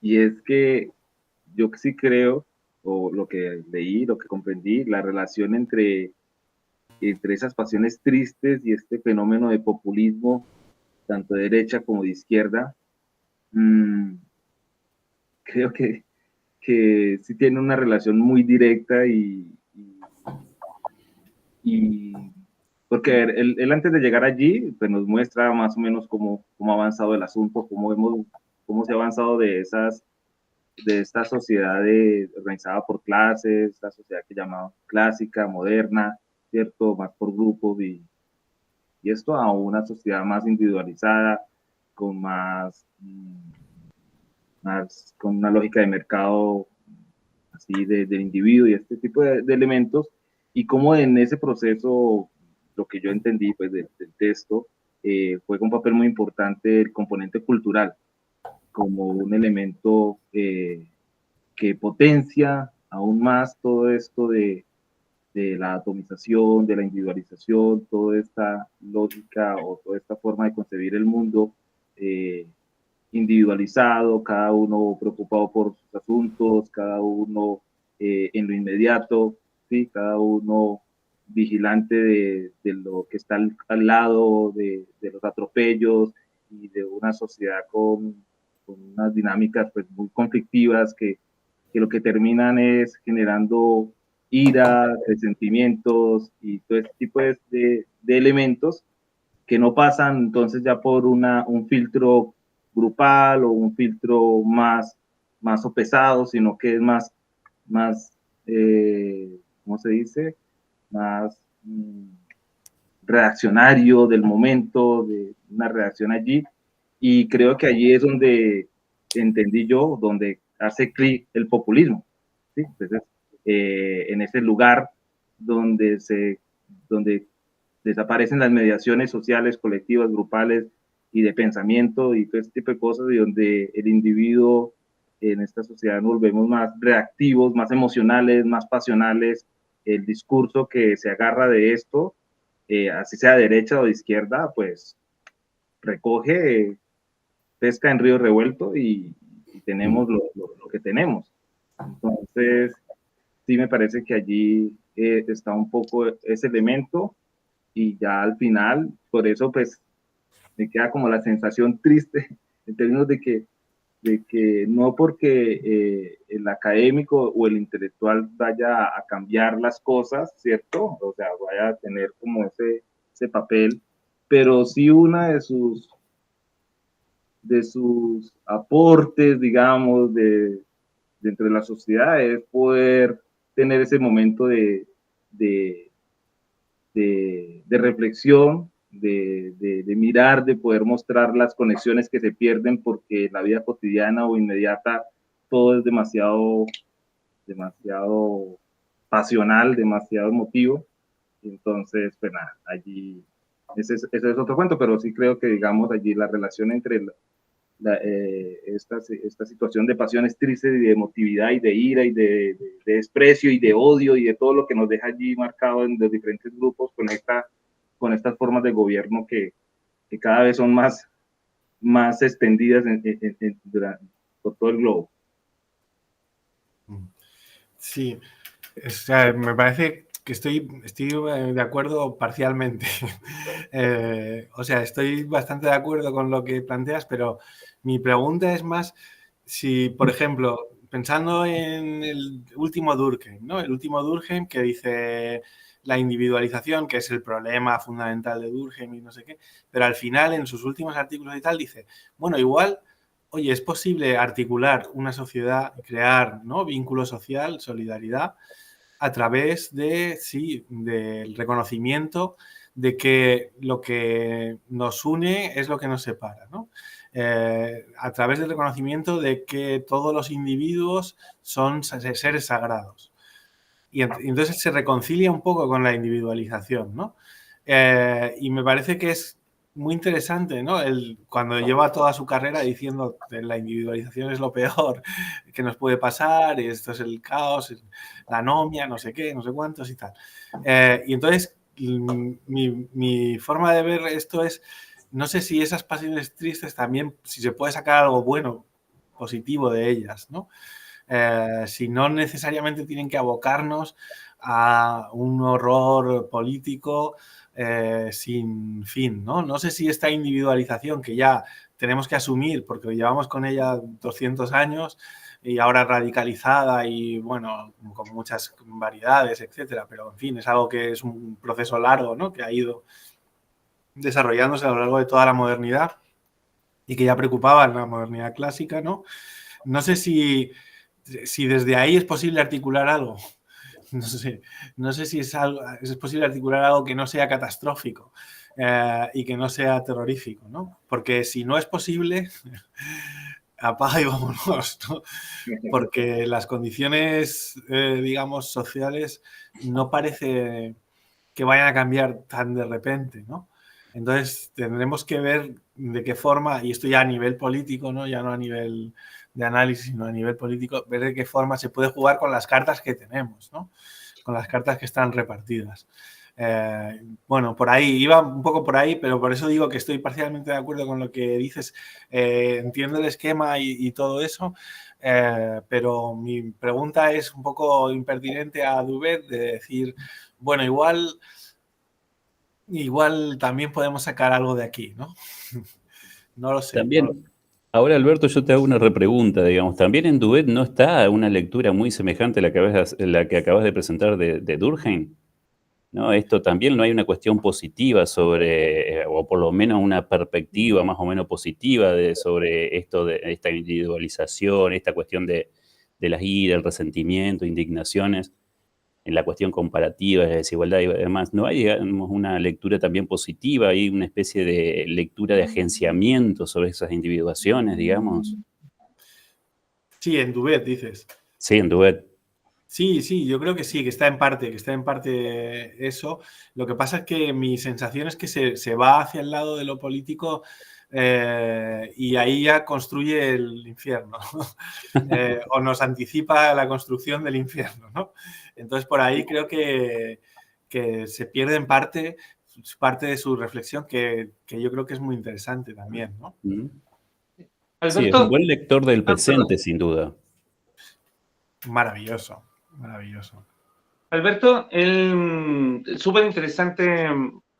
es que yo sí creo, o lo que leí, lo que comprendí, la relación entre esas pasiones tristes y este fenómeno de populismo, tanto de derecha como de izquierda, creo que sí tiene una relación muy directa y porque él antes de llegar allí, pues nos muestra más o menos cómo ha avanzado el asunto, cómo se ha avanzado de esta sociedad organizada por clases, esta sociedad que llamaba clásica, moderna, ¿cierto? Más por grupos y esto a una sociedad más individualizada, con con una lógica de mercado así del individuo y este tipo de elementos, y cómo en ese proceso, lo que yo entendí pues del texto, juega un papel muy importante el componente cultural, como un elemento que potencia aún más todo esto de la atomización, de la individualización, toda esta lógica o toda esta forma de concebir el mundo individualizado, cada uno preocupado por sus asuntos, cada uno en lo inmediato, ¿sí? Cada uno vigilante de lo que está al lado, de los atropellos y de una sociedad con unas dinámicas pues, muy conflictivas que lo que terminan es generando ira, resentimientos y todo este tipo de elementos que no pasan entonces ya por un filtro grupal o un filtro más sopesado, sino que es más ¿cómo se dice? Más reaccionario del momento, de una reacción allí. Y creo que allí es donde entendí yo, donde hace clic el populismo. ¿Sí? Entonces, en ese lugar donde desaparecen las mediaciones sociales, colectivas, grupales y de pensamiento y todo este tipo de cosas, y donde el individuo en esta sociedad nos volvemos más reactivos, más emocionales, más pasionales. El discurso que se agarra de esto, así sea de derecha o de izquierda, pues recoge, pesca en río revuelto y tenemos lo que tenemos. Entonces, sí me parece que allí está un poco ese elemento y ya al final, por eso pues me queda como la sensación triste en términos de que no porque el académico o el intelectual vaya a cambiar las cosas, ¿cierto? O sea, vaya a tener como ese papel, pero sí una de sus aportes, digamos, de entre la sociedad, es poder tener ese momento de, de reflexión, de mirar, de poder mostrar las conexiones que se pierden porque en la vida cotidiana o inmediata todo es demasiado, demasiado pasional, demasiado emotivo. Entonces, pues nada, allí, ese es otro cuento, pero sí creo que, digamos, allí la relación entre esta situación de pasiones tristes y de emotividad y de ira y de desprecio y de odio y de todo lo que nos deja allí marcado en los diferentes grupos conecta con estas formas de gobierno que cada vez son más extendidas por todo el globo. Sí, o sea, me parece que estoy de acuerdo parcialmente. O sea, estoy bastante de acuerdo con lo que planteas, pero mi pregunta es más si, por ejemplo, pensando en el último Durkheim, ¿no? El último Durkheim que dice la individualización, que es el problema fundamental de Durkheim y no sé qué, pero al final en sus últimos artículos y tal dice, bueno, igual, oye, es posible articular una sociedad, crear, ¿no?, vínculo social, solidaridad, a través de, sí, del reconocimiento de que lo que nos une es lo que nos separa, ¿no? A través del reconocimiento de que todos los individuos son seres sagrados. Y entonces se reconcilia un poco con la individualización, ¿no? Y me parece que es muy interesante, ¿no? Cuando lleva toda su carrera diciendo que la individualización es lo peor que nos puede pasar, y esto es el caos, la anomia, no sé qué, no sé cuántos y tal. Y entonces mi forma de ver esto es, no sé si esas pasiones tristes también, si se puede sacar algo bueno, positivo de ellas, ¿no? Si no necesariamente tienen que abocarnos a un horror político sin fin, ¿no? No sé si esta individualización que ya tenemos que asumir porque llevamos con ella 200 años y ahora radicalizada y, bueno, con muchas variedades, etcétera, pero, en fin, es algo que es un proceso largo, ¿no?, que ha ido desarrollándose a lo largo de toda la modernidad y que ya preocupaba en la modernidad clásica, ¿no? No sé si desde ahí es posible articular algo. No sé si es posible articular algo que no sea catastrófico y que no sea terrorífico, ¿no? Porque si no es posible, apaga y vámonos, ¿no? Porque las condiciones, digamos, sociales no parece que vayan a cambiar tan de repente, ¿no? Entonces tendremos que ver de qué forma, y esto ya a nivel político, ¿no?, ya no a nivel de análisis, sino a nivel político, ver de qué forma se puede jugar con las cartas que tenemos, ¿no?, con las cartas que están repartidas. Bueno, por ahí, iba un poco por ahí, pero por eso digo que estoy parcialmente de acuerdo con lo que dices. Entiendo el esquema y todo eso, pero mi pregunta es un poco impertinente a Duvet de decir, bueno, igual también podemos sacar algo de aquí, ¿no? No lo sé. También, ahora Alberto, yo te hago una repregunta, digamos, también en Duet no está una lectura muy semejante a la que acabas de presentar de Durkheim, ¿no? Esto también no hay una cuestión positiva sobre, o por lo menos una perspectiva más o menos positiva sobre esto de esta individualización, esta cuestión de las iras, el resentimiento, indignaciones, en la cuestión comparativa, de desigualdad y demás. ¿No hay, digamos, una lectura también positiva, hay una especie de lectura de agenciamiento sobre esas individuaciones, digamos? Sí, en Duvet dices. Sí, en Duet. Sí, yo creo que sí, que está en parte eso. Lo que pasa es que mi sensación es que se va hacia el lado de lo político y ahí ya construye el infierno, o nos anticipa la construcción del infierno, ¿no? Entonces, por ahí creo que se pierde en parte de su reflexión, que yo creo que es muy interesante también, ¿no? Sí, es un Alberto, buen lector del perdón. presente, sin duda. Maravilloso, maravilloso. Alberto, súper interesante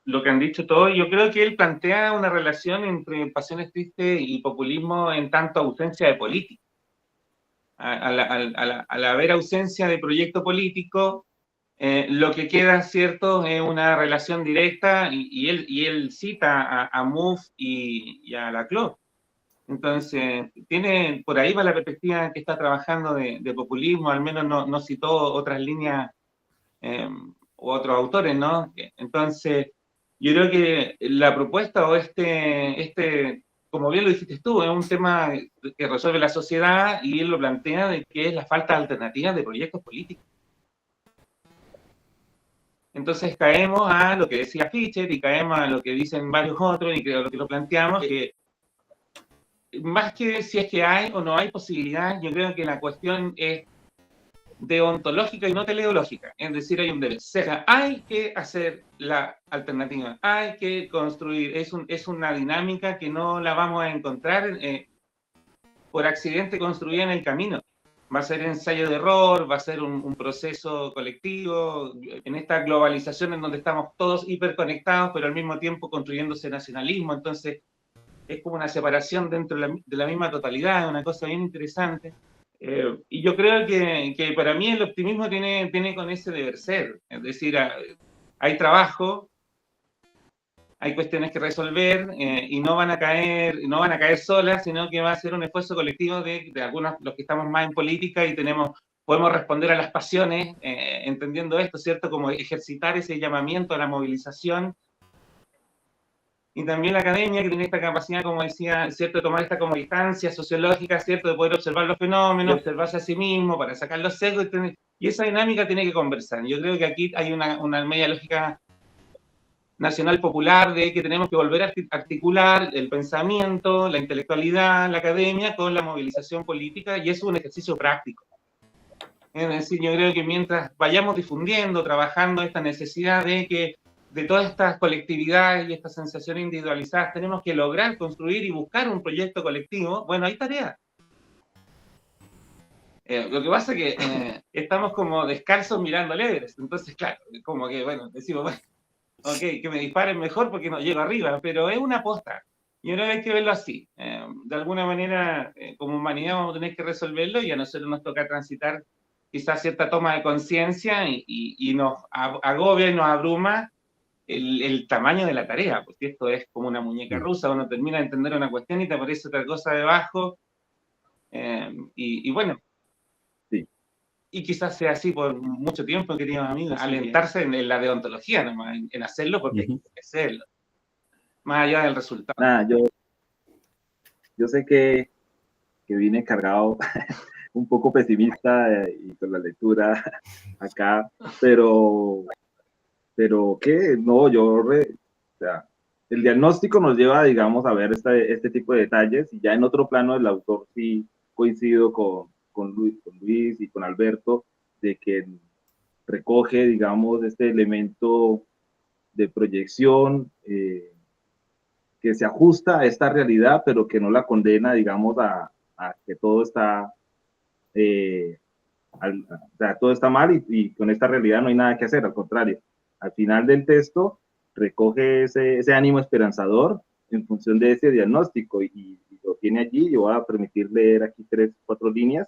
lo que han dicho todos. Yo creo que él plantea una relación entre pasiones tristes y populismo en tanto ausencia de política. Al haber ausencia de proyecto político, lo que queda, ¿cierto?, es una relación directa y él cita a Mouffe y a Laclau. Entonces, tiene, por ahí va la perspectiva que está trabajando de populismo, al menos no citó otras líneas u otros autores, ¿no? Entonces, yo creo que la propuesta o como bien lo dijiste tú, es un tema que resuelve la sociedad y él lo plantea de que es la falta de alternativas de proyectos políticos. Entonces caemos a lo que decía Fischer y caemos a lo que dicen varios otros y creo lo que lo planteamos, que más que si es que hay o no hay posibilidad, yo creo que la cuestión es deontológica y no teleológica, es decir, hay un deber ser. Hay que hacer la alternativa, hay que construir, es una dinámica que no la vamos a encontrar por accidente construida en el camino. Va a ser ensayo de error, va a ser un proceso colectivo, en esta globalización en donde estamos todos hiperconectados, pero al mismo tiempo construyéndose nacionalismo, entonces es como una separación dentro de la misma totalidad, una cosa bien interesante. Y yo creo que para mí el optimismo tiene con ese deber ser, es decir, hay trabajo, hay cuestiones que resolver y no van a caer solas, sino que va a ser un esfuerzo colectivo de algunos, los que estamos más en política y podemos responder a las pasiones, entendiendo esto, ¿cierto? Como ejercitar ese llamamiento a la movilización. Y también la academia, que tiene esta capacidad, como decía, ¿cierto?, de tomar esta como distancia sociológica, ¿cierto?, de poder observar los fenómenos, observarse a sí mismo para sacar los sesgos, y esa dinámica tiene que conversar. Yo creo que aquí hay una media lógica nacional popular de que tenemos que volver a articular el pensamiento, la intelectualidad, la academia con la movilización política, y eso es un ejercicio práctico. Es decir, yo creo que mientras vayamos difundiendo, trabajando esta necesidad de todas estas colectividades y estas sensaciones individualizadas, tenemos que lograr construir y buscar un proyecto colectivo, bueno, hay tarea. Lo que pasa es que estamos como descalzos mirando al Everest, entonces, claro, como que, bueno, decimos, bueno, ok, que me disparen mejor porque no llego arriba, pero es una aposta. Yo creo que hay que verlo así. De alguna manera, como humanidad vamos a tener que resolverlo y a nosotros nos toca transitar quizás cierta toma de conciencia y nos agobia y nos abruma el tamaño de la tarea, porque esto es como una muñeca rusa, uno termina de entender una cuestión y te aparece otra cosa debajo, y bueno, Sí. y quizás sea así por mucho tiempo, queridos amigos, alentarse en la deontología nomás, en hacerlo porque hay que hacerlo, más allá del resultado. Nada, yo sé que vine cargado un poco pesimista y con la lectura acá, pero que no, o sea, el diagnóstico nos lleva, digamos, a ver este tipo de detalles, y ya en otro plano el autor sí coincido con Luis y con Alberto, de que recoge, digamos, este elemento de proyección que se ajusta a esta realidad, pero que no la condena, digamos, a que todo está, o sea, todo está mal y con esta realidad no hay nada que hacer, al contrario. Al final del texto recoge ese ánimo esperanzador en función de ese diagnóstico y lo tiene allí. Yo voy a permitir leer aquí 3 o 4 líneas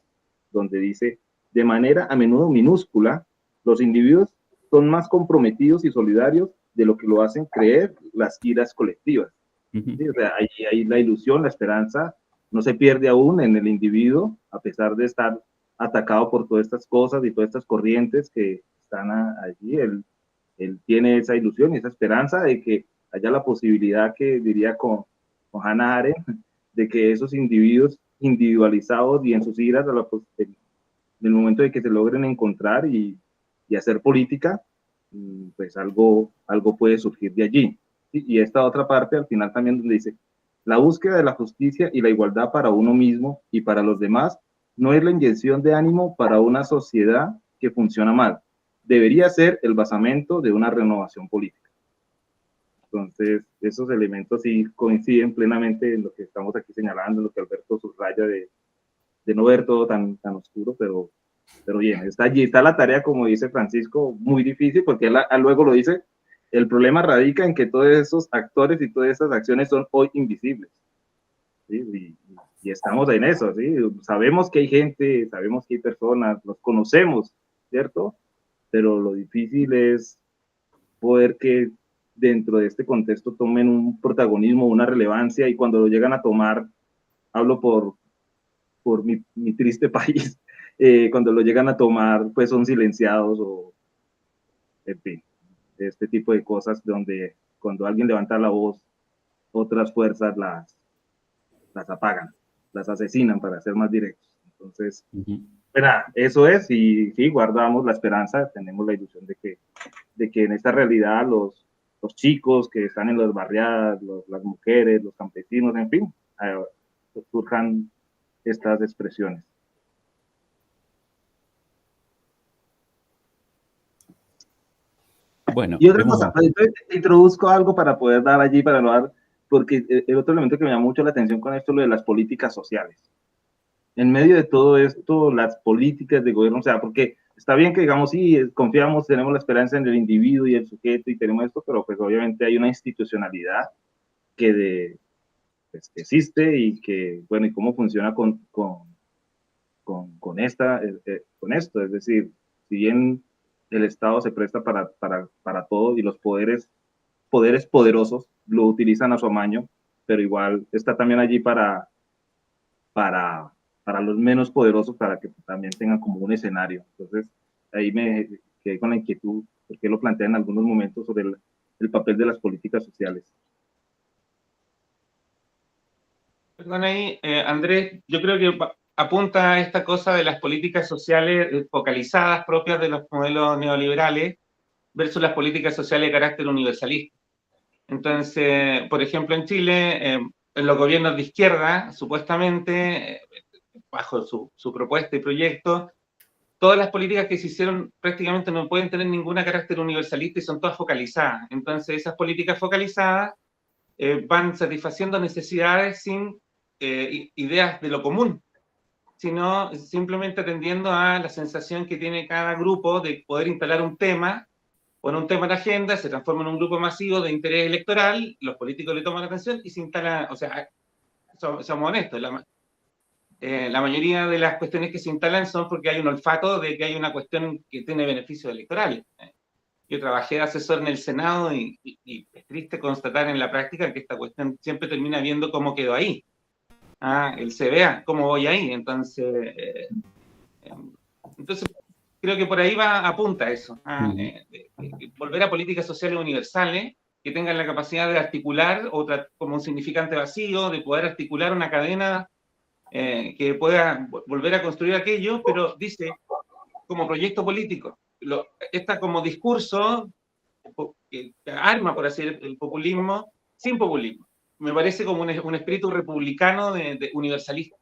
donde dice: de manera a menudo minúscula, los individuos son más comprometidos y solidarios de lo que lo hacen creer las iras colectivas. ¿Sí? O sea, ahí la ilusión, la esperanza no se pierde aún en el individuo, a pesar de estar atacado por todas estas cosas y todas estas corrientes que están allí. Él tiene esa ilusión y esa esperanza de que haya la posibilidad, que diría con Hannah Arendt, de que esos individuos individualizados y en sus iras, en el momento de que se logren encontrar y hacer política, pues algo puede surgir de allí. Y esta otra parte al final también donde dice: la búsqueda de la justicia y la igualdad para uno mismo y para los demás no es la inyección de ánimo para una sociedad que funciona mal. Debería ser el basamento de una renovación política. Entonces, esos elementos sí coinciden plenamente en lo que estamos aquí señalando, en lo que Alberto subraya de no ver todo tan oscuro, pero bien, está allí, está la tarea, como dice Francisco, muy difícil, porque él luego lo dice: el problema radica en que todos esos actores y todas esas acciones son hoy invisibles. ¿Sí? Y estamos en eso, ¿sí? Sabemos que hay gente, sabemos que hay personas, los conocemos, ¿cierto? Pero lo difícil es poder que dentro de este contexto tomen un protagonismo, una relevancia, y cuando lo llegan a tomar, hablo por mi triste país, cuando lo llegan a tomar, pues son silenciados o, en fin, este tipo de cosas donde cuando alguien levanta la voz, otras fuerzas las apagan, las asesinan, para ser más directos. Entonces, eso es, y sí, guardamos la esperanza, tenemos la ilusión de que en esta realidad los chicos que están en las barriadas, las mujeres, los campesinos, en fin, surjan estas expresiones. Bueno, y otra cosa, entonces introduzco algo para poder dar allí, para no dar, porque el otro elemento que me llama mucho la atención con esto es lo de las políticas sociales. En medio de todo esto, las políticas de gobierno, o sea, porque está bien que digamos, sí, confiamos, tenemos la esperanza en el individuo y el sujeto y tenemos esto, pero pues obviamente hay una institucionalidad que existe y que, bueno, y cómo funciona con esto, es decir, si bien el Estado se presta para todo y los poderes poderosos lo utilizan a su amaño, pero igual está también allí para los menos poderosos, para que también tengan como un escenario. Entonces, ahí me quedé con la inquietud, porque lo planteé en algunos momentos, sobre el papel de las políticas sociales. Perdón ahí, Andrés, yo creo que apunta a esta cosa de las políticas sociales focalizadas propias de los modelos neoliberales versus las políticas sociales de carácter universalista. Entonces, por ejemplo, en Chile, en los gobiernos de izquierda, supuestamente, bajo su propuesta y proyecto, todas las políticas que se hicieron prácticamente no pueden tener ningún carácter universalista y son todas focalizadas. Entonces, esas políticas focalizadas van satisfaciendo necesidades sin ideas de lo común, sino simplemente atendiendo a la sensación que tiene cada grupo de poder instalar un tema, pone un tema en la agenda, se transforma en un grupo masivo de interés electoral, los políticos le toman atención y se instala, o sea, somos honestos, la mayoría de las cuestiones que se instalan son porque hay un olfato de que hay una cuestión que tiene beneficios electorales. Yo trabajé de asesor en el Senado y es triste constatar en la práctica que esta cuestión siempre termina viendo cómo quedó ahí. El CBA, cómo voy ahí. Entonces creo que por ahí apunta eso. Volver a políticas sociales universales que tengan la capacidad de articular como un significante vacío, de poder articular una cadena que pueda volver a construir aquello, pero dice, como proyecto político, está como discurso que arma, por así decirlo, el populismo, sin populismo. Me parece como un espíritu republicano de universalista.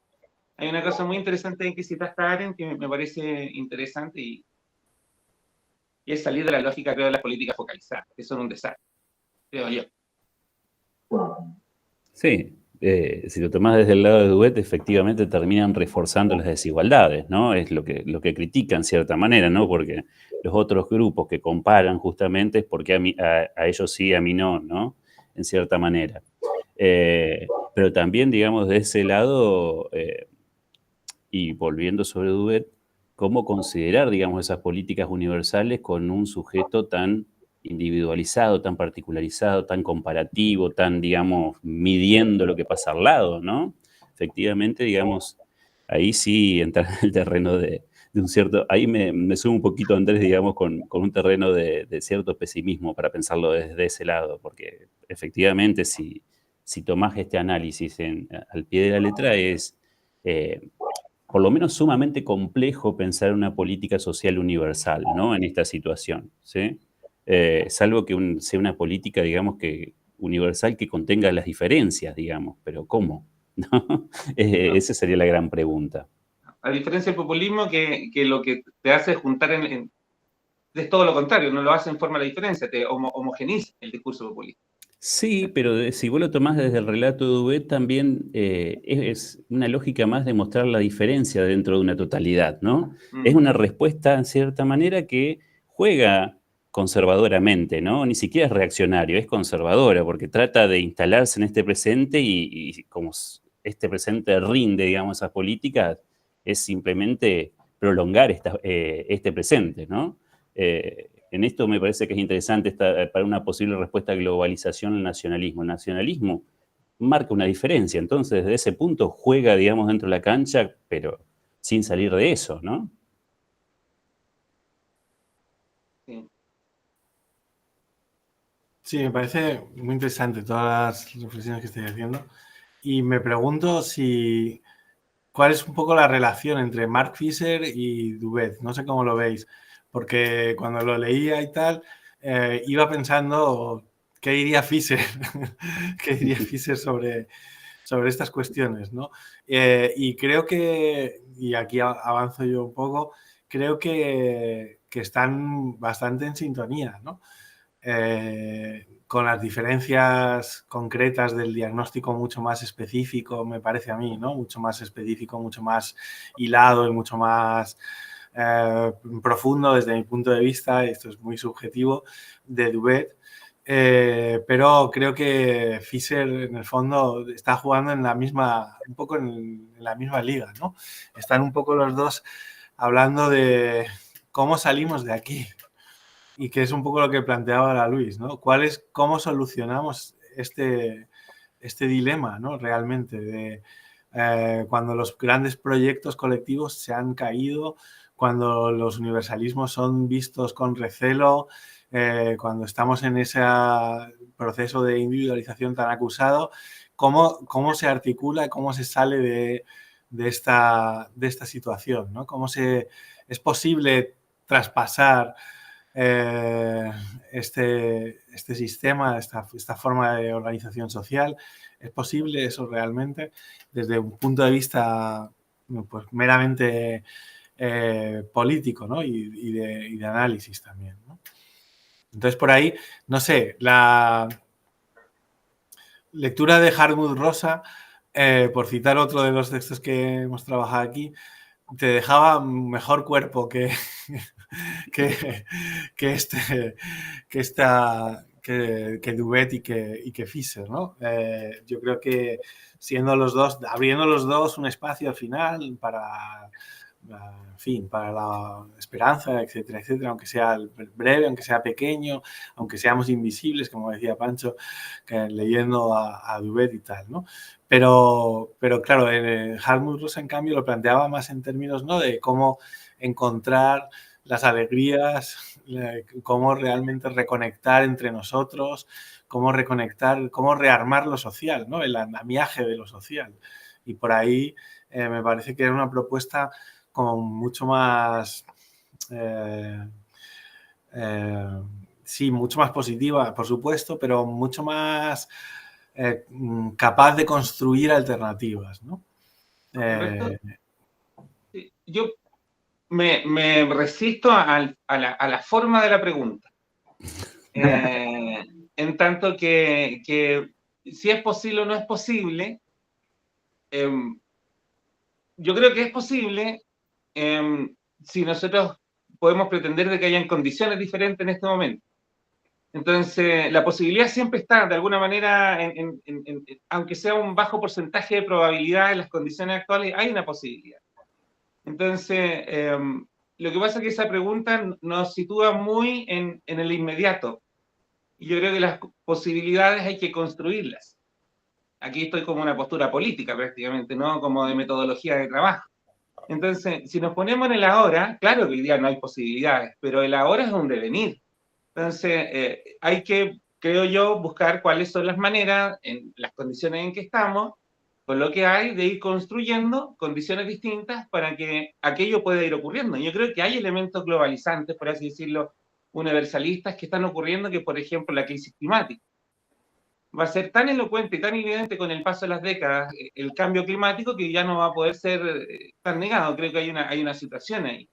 Hay una cosa muy interesante en que citaste a Arendt que me parece interesante y es salir de la lógica, creo, de las políticas focalizadas, que son un desastre, creo yo. Sí, si lo tomás desde el lado de Duet, efectivamente terminan reforzando las desigualdades, ¿no? Es lo que critican en cierta manera, ¿no? Porque los otros grupos que comparan justamente es porque a ellos sí, a mí no, ¿no? En cierta manera. Pero también, digamos, de ese lado, y volviendo sobre Duet, cómo considerar, digamos, esas políticas universales con un sujeto tan individualizado, tan particularizado, tan comparativo, tan, digamos, midiendo lo que pasa al lado, ¿no? Efectivamente, digamos, ahí sí entra en el terreno de un cierto... Ahí me sumo un poquito, Andrés, digamos, con un terreno de cierto pesimismo para pensarlo desde ese lado, porque efectivamente si tomás este análisis al pie de la letra es... por lo menos sumamente complejo pensar una política social universal, ¿no? En esta situación, ¿sí? Salvo que sea una política, digamos, universal que contenga las diferencias, digamos, pero ¿cómo? ¿No? Esa sería la gran pregunta. A diferencia del populismo, que lo que te hace es juntar es todo lo contrario, no lo hace en forma de diferencia, te homogeniza el discurso populista. Sí, pero si vos lo tomás desde el relato de Duet, también es una lógica más de mostrar la diferencia dentro de una totalidad, ¿no? Es una respuesta, en cierta manera, que juega conservadoramente, ¿no? Ni siquiera es reaccionario, es conservadora, porque trata de instalarse en este presente y como este presente rinde, digamos, esas políticas, es simplemente prolongar este presente, ¿no? En esto me parece que es interesante para una posible respuesta a globalización al nacionalismo. El nacionalismo marca una diferencia. Entonces, desde ese punto juega, digamos, dentro de la cancha, pero sin salir de eso, ¿no? Sí. Sí, me parece muy interesante todas las reflexiones que estoy haciendo. Y me pregunto cuál es un poco la relación entre Mark Fisher y Duvet. No sé cómo lo veis, porque cuando lo leía y tal, iba pensando qué diría Fisher, qué diría Fisher sobre estas cuestiones, ¿no? Y creo que, y aquí avanzo yo un poco, creo que están bastante en sintonía, ¿no? Con las diferencias concretas del diagnóstico mucho más específico, me parece a mí, ¿no? Mucho más específico, mucho más hilado y mucho más profundo desde mi punto de vista, esto es muy subjetivo, de Duvet. Pero creo que Fisher en el fondo está jugando en la misma, un poco en la misma liga, ¿no? Están un poco los dos hablando de cómo salimos de aquí, y que es un poco lo que planteaba ahora Luis, ¿no? ¿Cómo solucionamos este dilema, ¿no? Realmente, de cuando los grandes proyectos colectivos se han caído, cuando los universalismos son vistos con recelo, cuando estamos en ese proceso de individualización tan acusado, ¿cómo se articula, cómo se sale de esta situación, ¿no? Es posible traspasar este sistema, esta forma de organización social? ¿Es posible eso realmente desde un punto de vista pues, meramente político, ¿no? y de análisis también, ¿no? Entonces, por ahí, no sé, la lectura de Hartmut Rosa, por citar otro de los textos que hemos trabajado aquí, te dejaba mejor cuerpo que Duvet y que Fisher, ¿no? Yo creo que siendo los dos, abriendo los dos un espacio al final para, en fin, para la esperanza, etcétera, etcétera, aunque sea breve, aunque sea pequeño, aunque seamos invisibles, como decía Pancho, leyendo a Duvet y tal, ¿no? Pero claro, Hartmut Rosa, en cambio, lo planteaba más en términos, ¿no? De cómo encontrar las alegrías, cómo realmente reconectar entre nosotros, cómo reconectar, cómo rearmar lo social, ¿no? El andamiaje de lo social. Y por ahí me parece que era una propuesta como mucho más, sí, mucho más positiva, por supuesto, pero mucho más capaz de construir alternativas, ¿no? Yo me resisto a la forma de la pregunta. En tanto que si es posible o no es posible, yo creo que es posible si nosotros podemos pretender de que hayan condiciones diferentes en este momento. Entonces, la posibilidad siempre está, de alguna manera, aunque sea un bajo porcentaje de probabilidad en las condiciones actuales, hay una posibilidad. Entonces, lo que pasa es que esa pregunta nos sitúa muy en el inmediato. Y yo creo que las posibilidades hay que construirlas. Aquí estoy como una postura política prácticamente, ¿no? Como de metodología de trabajo. Entonces, si nos ponemos en el ahora, claro que hoy día no hay posibilidades, pero el ahora es un devenir. Entonces, hay que, creo yo, buscar cuáles son las maneras, en las condiciones en que estamos, con lo que hay, de ir construyendo condiciones distintas para que aquello pueda ir ocurriendo. Yo creo que hay elementos globalizantes, por así decirlo, universalistas que están ocurriendo, que por ejemplo la crisis climática va a ser tan elocuente y tan evidente con el paso de las décadas el cambio climático que ya no va a poder ser tan negado. Creo que hay una situación ahí.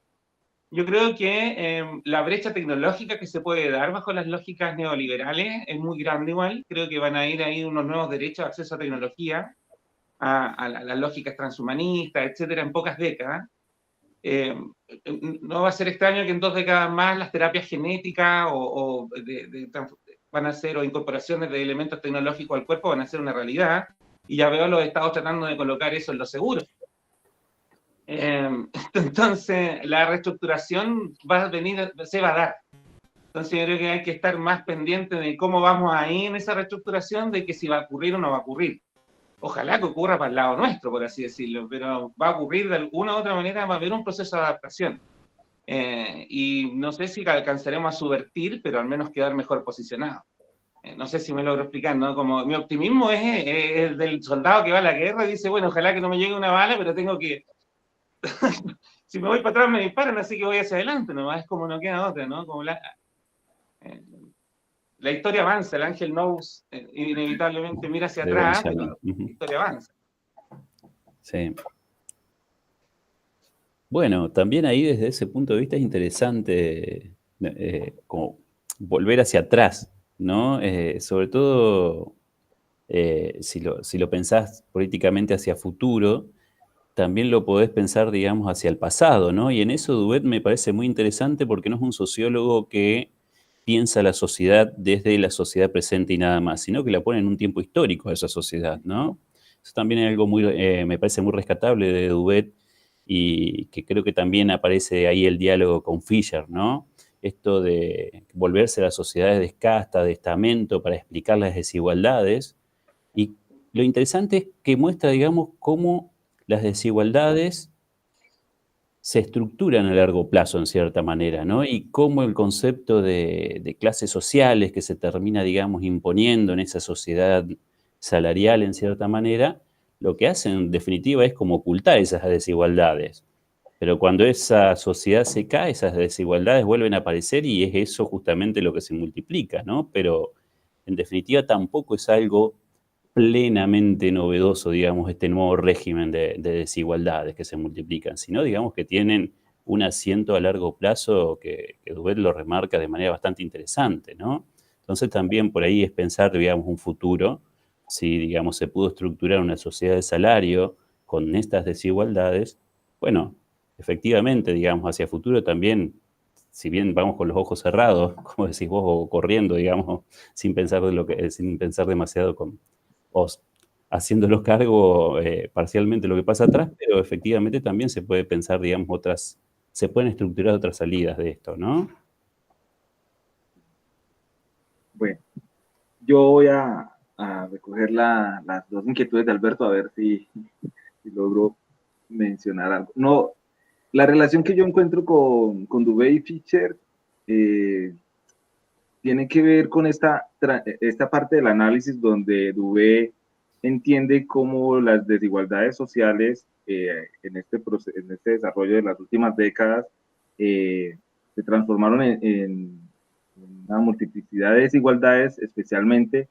Yo creo que la brecha tecnológica que se puede dar bajo las lógicas neoliberales es muy grande igual. Creo que van a ir ahí unos nuevos derechos de acceso a tecnología, a las lógicas transhumanistas, etcétera, en pocas décadas. No va a ser extraño que en 2 décadas más las terapias genéticas van a ser, o incorporaciones de elementos tecnológicos al cuerpo van a ser una realidad, y ya veo a los estados tratando de colocar eso en los seguros. Entonces, la reestructuración se va a dar. Entonces, yo creo que hay que estar más pendiente de cómo vamos ahí en esa reestructuración, de que si va a ocurrir o no va a ocurrir. Ojalá que ocurra para el lado nuestro, por así decirlo, pero va a ocurrir de alguna u otra manera, va a haber un proceso de adaptación. Y no sé si alcanzaremos a subvertir, pero al menos quedar mejor posicionados. No sé si me logro explicar, ¿no? Como mi optimismo es el del soldado que va a la guerra y dice, bueno, ojalá que no me llegue una bala, pero tengo que... si me voy para atrás me disparan, así que voy hacia adelante, ¿no? Es como no queda otra, ¿no? Como la historia avanza, el ángel Knows inevitablemente mira hacia atrás, pero la historia avanza. Sí. Bueno, también ahí desde ese punto de vista es interesante como volver hacia atrás, ¿no? Sobre todo si lo pensás políticamente hacia futuro, también lo podés pensar, digamos, hacia el pasado, ¿no? Y en eso Duvet me parece muy interesante porque no es un sociólogo que piensa la sociedad desde la sociedad presente y nada más, sino que la pone en un tiempo histórico a esa sociedad, ¿no? Eso también es algo muy, me parece muy rescatable de Duvet y que creo que también aparece ahí el diálogo con Fisher, ¿no? Esto de volverse a las sociedades de casta, de estamento, para explicar las desigualdades. Y lo interesante es que muestra, digamos, cómo las desigualdades se estructuran a largo plazo, en cierta manera, ¿no? Y cómo el concepto de clases sociales que se termina, digamos, imponiendo en esa sociedad salarial, en cierta manera, lo que hace, en definitiva, es como ocultar esas desigualdades. Pero cuando esa sociedad se cae, esas desigualdades vuelven a aparecer y es eso justamente lo que se multiplica, ¿no? Pero, en definitiva, tampoco es algo plenamente novedoso, digamos, este nuevo régimen de desigualdades que se multiplican, sino, digamos, que tienen un asiento a largo plazo que Duvet lo remarca de manera bastante interesante, ¿no? Entonces también por ahí es pensar, digamos, un futuro, si, digamos, se pudo estructurar una sociedad de salario con estas desigualdades, bueno, efectivamente, digamos, hacia futuro también, si bien vamos con los ojos cerrados, como decís vos, o corriendo, digamos, sin pensar demasiado o haciéndolos cargo parcialmente lo que pasa atrás, pero efectivamente también se puede pensar, digamos, se pueden estructurar otras salidas de esto, ¿no? Bueno, yo voy a recoger las dos inquietudes de Alberto a ver si logro mencionar algo. No, la relación que yo encuentro con Dubé y Fischer tiene que ver con esta parte del análisis donde Dubé entiende cómo las desigualdades sociales en este desarrollo de las últimas décadas se transformaron en una multiplicidad de desigualdades, especialmente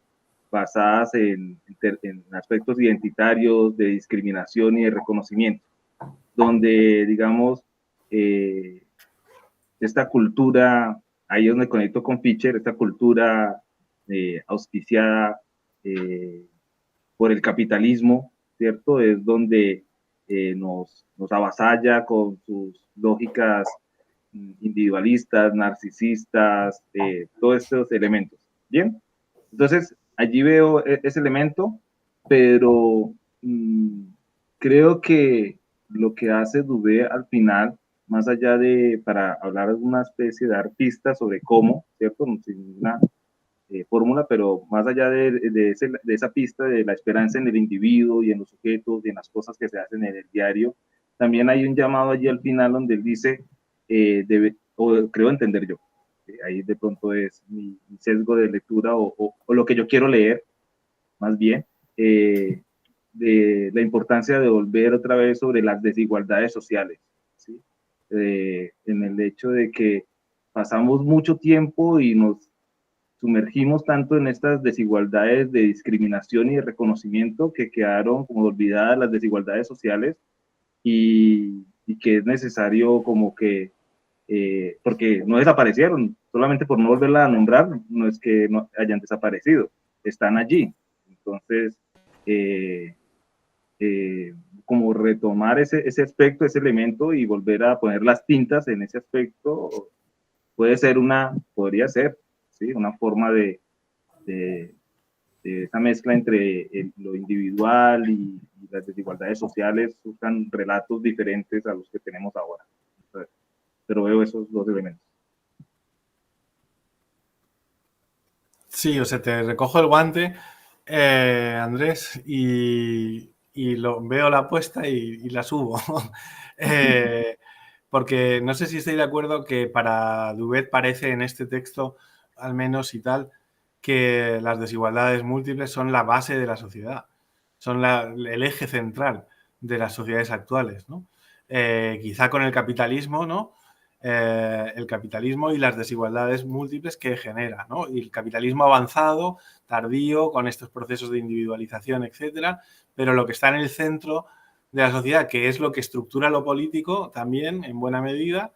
basadas en aspectos identitarios, de discriminación y de reconocimiento, donde, digamos, esta cultura, ahí es donde conecto con Fischer, esta cultura auspiciada por el capitalismo, ¿cierto? Es donde nos avasalla con sus lógicas individualistas, narcisistas, todos estos elementos. Bien, entonces allí veo ese elemento, pero creo que lo que hace Dubé al final, más allá de, para hablar de una especie de artista sobre cómo, ¿cierto? Sin una fórmula, pero más allá de esa pista de la esperanza en el individuo y en los sujetos y en las cosas que se hacen en el diario, también hay un llamado allí al final donde él dice, o creo entender yo, ahí de pronto es mi sesgo de lectura o lo que yo quiero leer, más bien, de la importancia de volver otra vez sobre las desigualdades sociales, ¿sí? En el hecho de que pasamos mucho tiempo y nos sumergimos tanto en estas desigualdades de discriminación y de reconocimiento que quedaron como olvidadas las desigualdades sociales y que es necesario como que, porque no desaparecieron, solamente por no volverla a nombrar, no es que no hayan desaparecido, están allí. Entonces, como retomar ese aspecto, ese elemento y volver a poner las tintas en ese aspecto, podría ser, ¿sí? Una forma de esa mezcla entre lo individual y las desigualdades sociales, buscan relatos diferentes a los que tenemos ahora. Pero veo esos dos elementos. Sí, o sea, te recojo el guante Andrés, veo la apuesta y la subo. Porque no sé si estoy de acuerdo que para Duvet parece en este texto, al menos y tal, que las desigualdades múltiples son la base de la sociedad, son el eje central de las sociedades actuales, ¿no? Quizá con el capitalismo, ¿no? El capitalismo y las desigualdades múltiples que genera, ¿no? Y el capitalismo avanzado, tardío, con estos procesos de individualización, etcétera, pero lo que está en el centro de la sociedad, que es lo que estructura lo político también, en buena medida,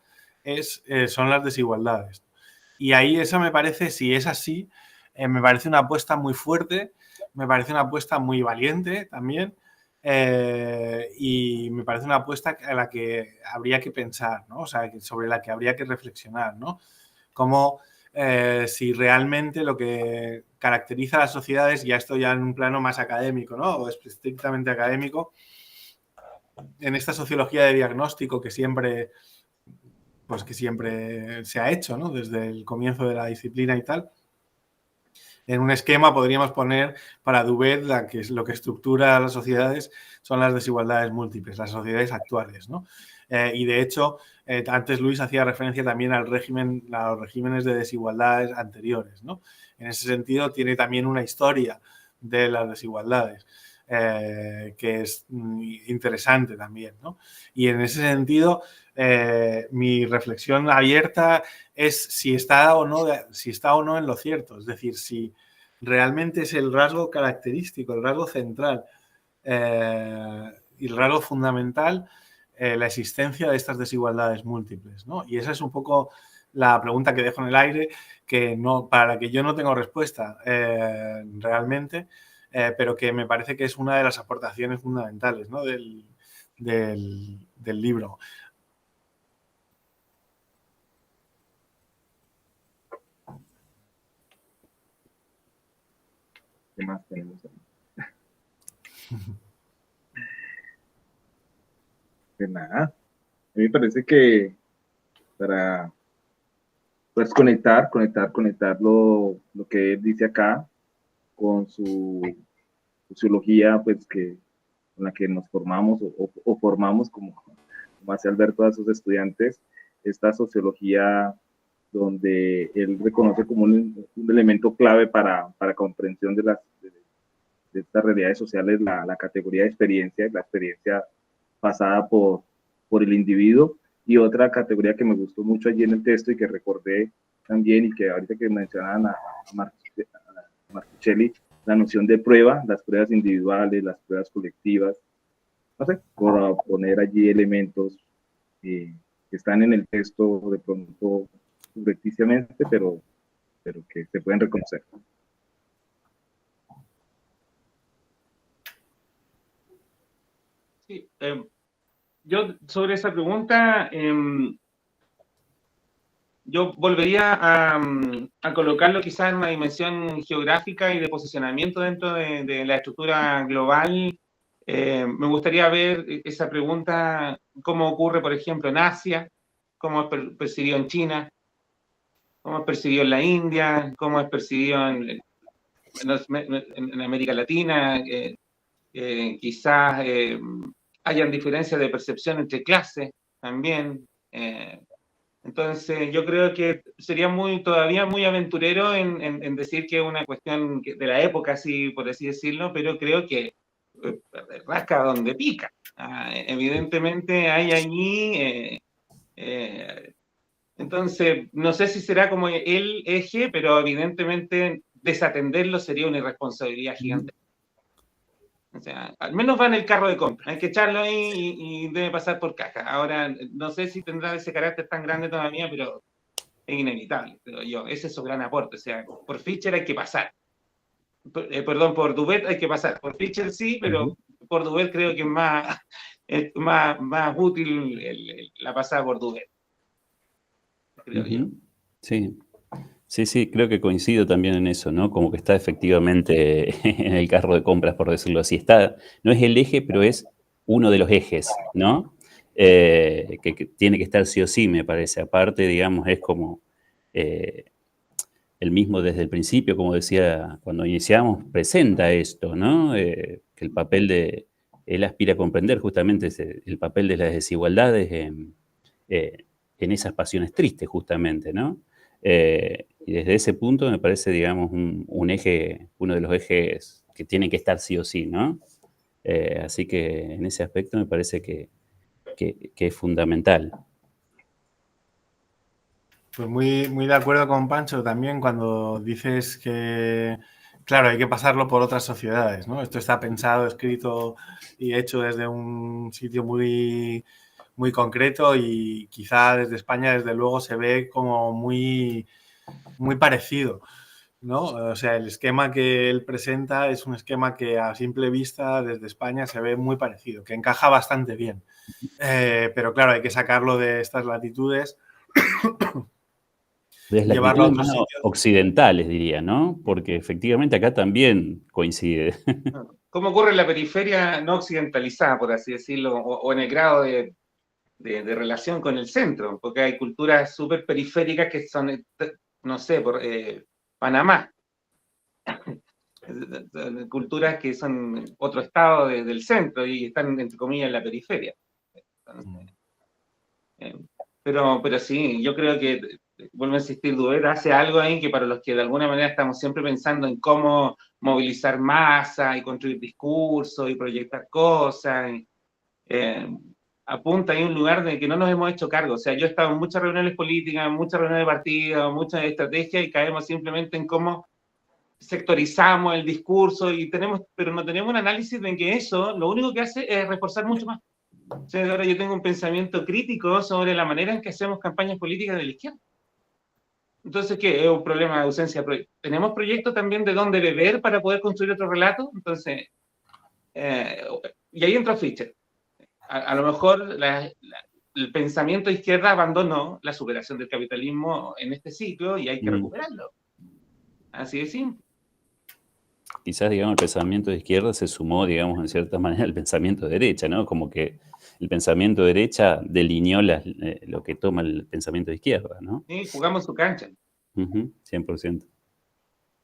son las desigualdades. Y ahí eso me parece, si es así, me parece una apuesta muy fuerte, me parece una apuesta muy valiente también, y me parece una apuesta a la que habría que pensar, ¿no? O sea, sobre la que habría que reflexionar, ¿no? Como si realmente lo que caracteriza a las sociedades, ya esto ya en un plano más académico, ¿no? O estrictamente académico, en esta sociología de diagnóstico que siempre se ha hecho, ¿no? Desde el comienzo de la disciplina y tal. En un esquema podríamos poner para Duvet que es lo que estructura las sociedades son las desigualdades múltiples, las sociedades actuales, ¿no? Y de hecho, antes Luis hacía referencia también a los regímenes de desigualdades anteriores, ¿no? En ese sentido, tiene también una historia de las desigualdades que es interesante también, ¿no? Y en ese sentido, mi reflexión abierta es si está o no en lo cierto, es decir, si realmente es el rasgo característico, el rasgo central y el rasgo fundamental la existencia de estas desigualdades múltiples, ¿no? Y esa es un poco la pregunta que dejo en el aire, para la que yo no tengo respuesta realmente, pero que me parece que es una de las aportaciones fundamentales, ¿no? del libro. ¿Qué más tenemos ahí? De nada. A mí me parece que para pues, conectar lo que él dice acá con su sociología, pues con la que nos formamos o formamos, como hace Alberto a sus estudiantes, esta sociología donde él reconoce como un elemento clave para comprensión de estas realidades sociales, la categoría de experiencia, la experiencia pasada por el individuo, y otra categoría que me gustó mucho allí en el texto y que recordé también, y que ahorita que mencionaban a Marcuchelli, la noción de prueba, las pruebas individuales, las pruebas colectivas, no sé, por poner allí elementos que están en el texto de pronto subrepticiamente, pero que se pueden reconocer. Sí, yo sobre esa pregunta, yo volvería a colocarlo quizás en una dimensión geográfica y de posicionamiento dentro de la estructura global. Me gustaría ver esa pregunta, cómo ocurre, por ejemplo, en Asia, cómo es percibido en China, cómo es percibido en la India, cómo es percibido en América Latina. Quizás hayan diferencias de percepción entre clases también. Entonces, yo creo que sería todavía muy aventurero en decir que es una cuestión de la época, así, por así decirlo, pero creo que rasca donde pica. Evidentemente hay allí, entonces, no sé si será como el eje, pero evidentemente desatenderlo sería una irresponsabilidad gigante. O sea, al menos va en el carro de compra, hay que echarlo ahí y debe pasar por caja. Ahora, no sé si tendrá ese carácter tan grande todavía, pero es inevitable, creo yo. Ese es su gran aporte. O sea, por Fischer hay que pasar. Perdón, por Duvet hay que pasar. Por Fischer sí, pero por Duvet creo que es más útil la pasada por Duvet. Creo yo. Sí. Sí, creo que coincido también en eso, ¿no? Como que está efectivamente en el carro de compras, por decirlo así. No es el eje, pero es uno de los ejes, ¿no? Que tiene que estar sí o sí, me parece. Aparte, digamos, es como el mismo desde el principio, como decía, cuando iniciamos, presenta esto, ¿no? Que el papel él aspira a comprender justamente el papel de las desigualdades en esas pasiones tristes, justamente, ¿no? Y desde ese punto me parece, digamos, un eje, uno de los ejes que tienen que estar sí o sí, ¿no? Así que en ese aspecto me parece que es fundamental. Pues muy, muy de acuerdo con Pancho también cuando dices que, claro, hay que pasarlo por otras sociedades, ¿no? Esto está pensado, escrito y hecho desde un sitio muy, muy concreto y quizá desde España, desde luego, se ve como muy, muy parecido, ¿no? O sea, el esquema que él presenta es un esquema que a simple vista desde España se ve muy parecido, que encaja bastante bien. Pero claro, hay que sacarlo de estas latitudes, De las llevarlo a latitudes otro más sitio. occidentales, diría, ¿no? Porque efectivamente acá también coincide. ¿Cómo ocurre en la periferia no occidentalizada, por así decirlo, o en el grado de relación con el centro? Porque hay culturas súper periféricas que son, no sé, por Panamá, culturas que son otro estado del centro y están, entre comillas, en la periferia. Entonces, pero sí, yo creo que, vuelvo a insistir, Duber hace algo ahí que para los que de alguna manera estamos siempre pensando en cómo movilizar masa y construir discursos y proyectar cosas, apunta ahí a un lugar de que no nos hemos hecho cargo. O sea, yo he estado en muchas reuniones políticas, muchas reuniones de partidos, muchas estrategias y caemos simplemente en cómo sectorizamos el discurso y pero no tenemos un análisis de que eso lo único que hace es reforzar mucho más. O sea, ahora yo tengo un pensamiento crítico sobre la manera en que hacemos campañas políticas de la izquierda. Entonces, ¿qué? ¿Es un problema de ausencia de proyectos? ¿Tenemos proyectos también de dónde beber para poder construir otro relato? Entonces, y ahí entra Fischer. A lo mejor el pensamiento de izquierda abandonó la superación del capitalismo en este ciclo y hay que recuperarlo. Así de simple. Quizás, digamos, el pensamiento de izquierda se sumó, digamos, en cierta manera al pensamiento de derecha, ¿no? Como que el pensamiento de derecha delineó lo que toma el pensamiento de izquierda, ¿no? Sí, jugamos su cancha. 100%.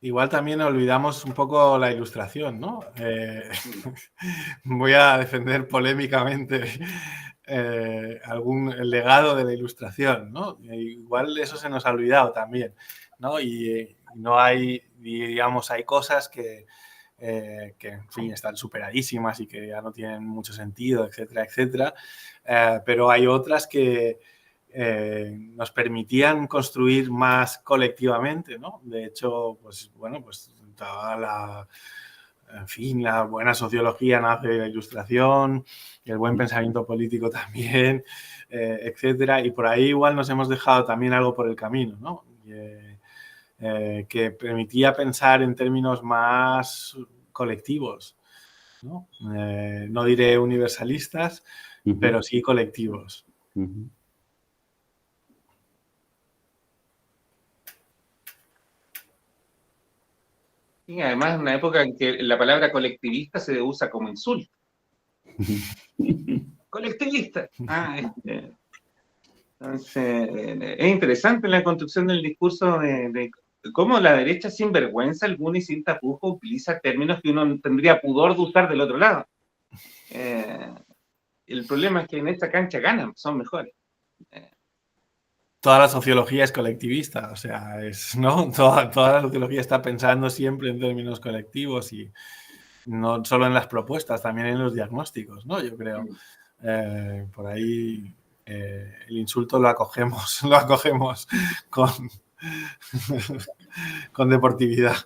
Igual también olvidamos un poco la ilustración, ¿no? Voy a defender polémicamente el legado de la ilustración, ¿no? Igual eso se nos ha olvidado también, ¿no? Y no hay, digamos, hay cosas que en fin, están superadísimas y que ya no tienen mucho sentido, etcétera, etcétera. Pero hay otras que nos permitían construir más colectivamente, ¿no? De hecho, pues bueno, pues toda en fin, la buena sociología nace de la ilustración, el buen pensamiento político también, etcétera. Y por ahí igual nos hemos dejado también algo por el camino, ¿no? Que permitía pensar en términos más colectivos, ¿no? No diré universalistas, pero sí colectivos. Y además, en una época en que la palabra colectivista se usa como insulto. Colectivista. Entonces, es interesante la construcción del discurso de cómo la derecha sin vergüenza alguna y sin tapujo utiliza términos que uno tendría pudor de usar del otro lado. El problema es que en esta cancha ganan, son mejores. Toda la sociología es colectivista, o sea, ¿no? Toda la sociología está pensando siempre en términos colectivos y no solo en las propuestas, también en los diagnósticos, ¿no? Yo creo. Por ahí el insulto lo acogemos con deportividad.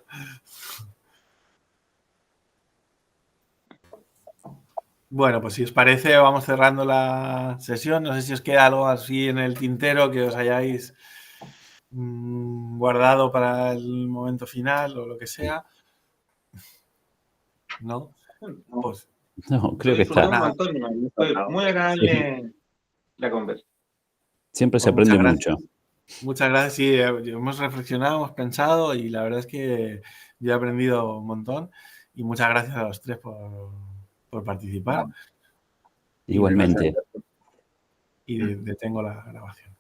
Bueno, pues si os parece, vamos cerrando la sesión. No sé si os queda algo así en el tintero que os hayáis guardado para el momento final o lo que sea. ¿No? Pues, no, creo que está. Fue muy agradable la conversa. Siempre se aprende mucho. Muchas gracias. Sí, hemos reflexionado, hemos pensado y la verdad es que yo he aprendido un montón. Y muchas gracias a los tres por participar. Igualmente. Y detengo la grabación.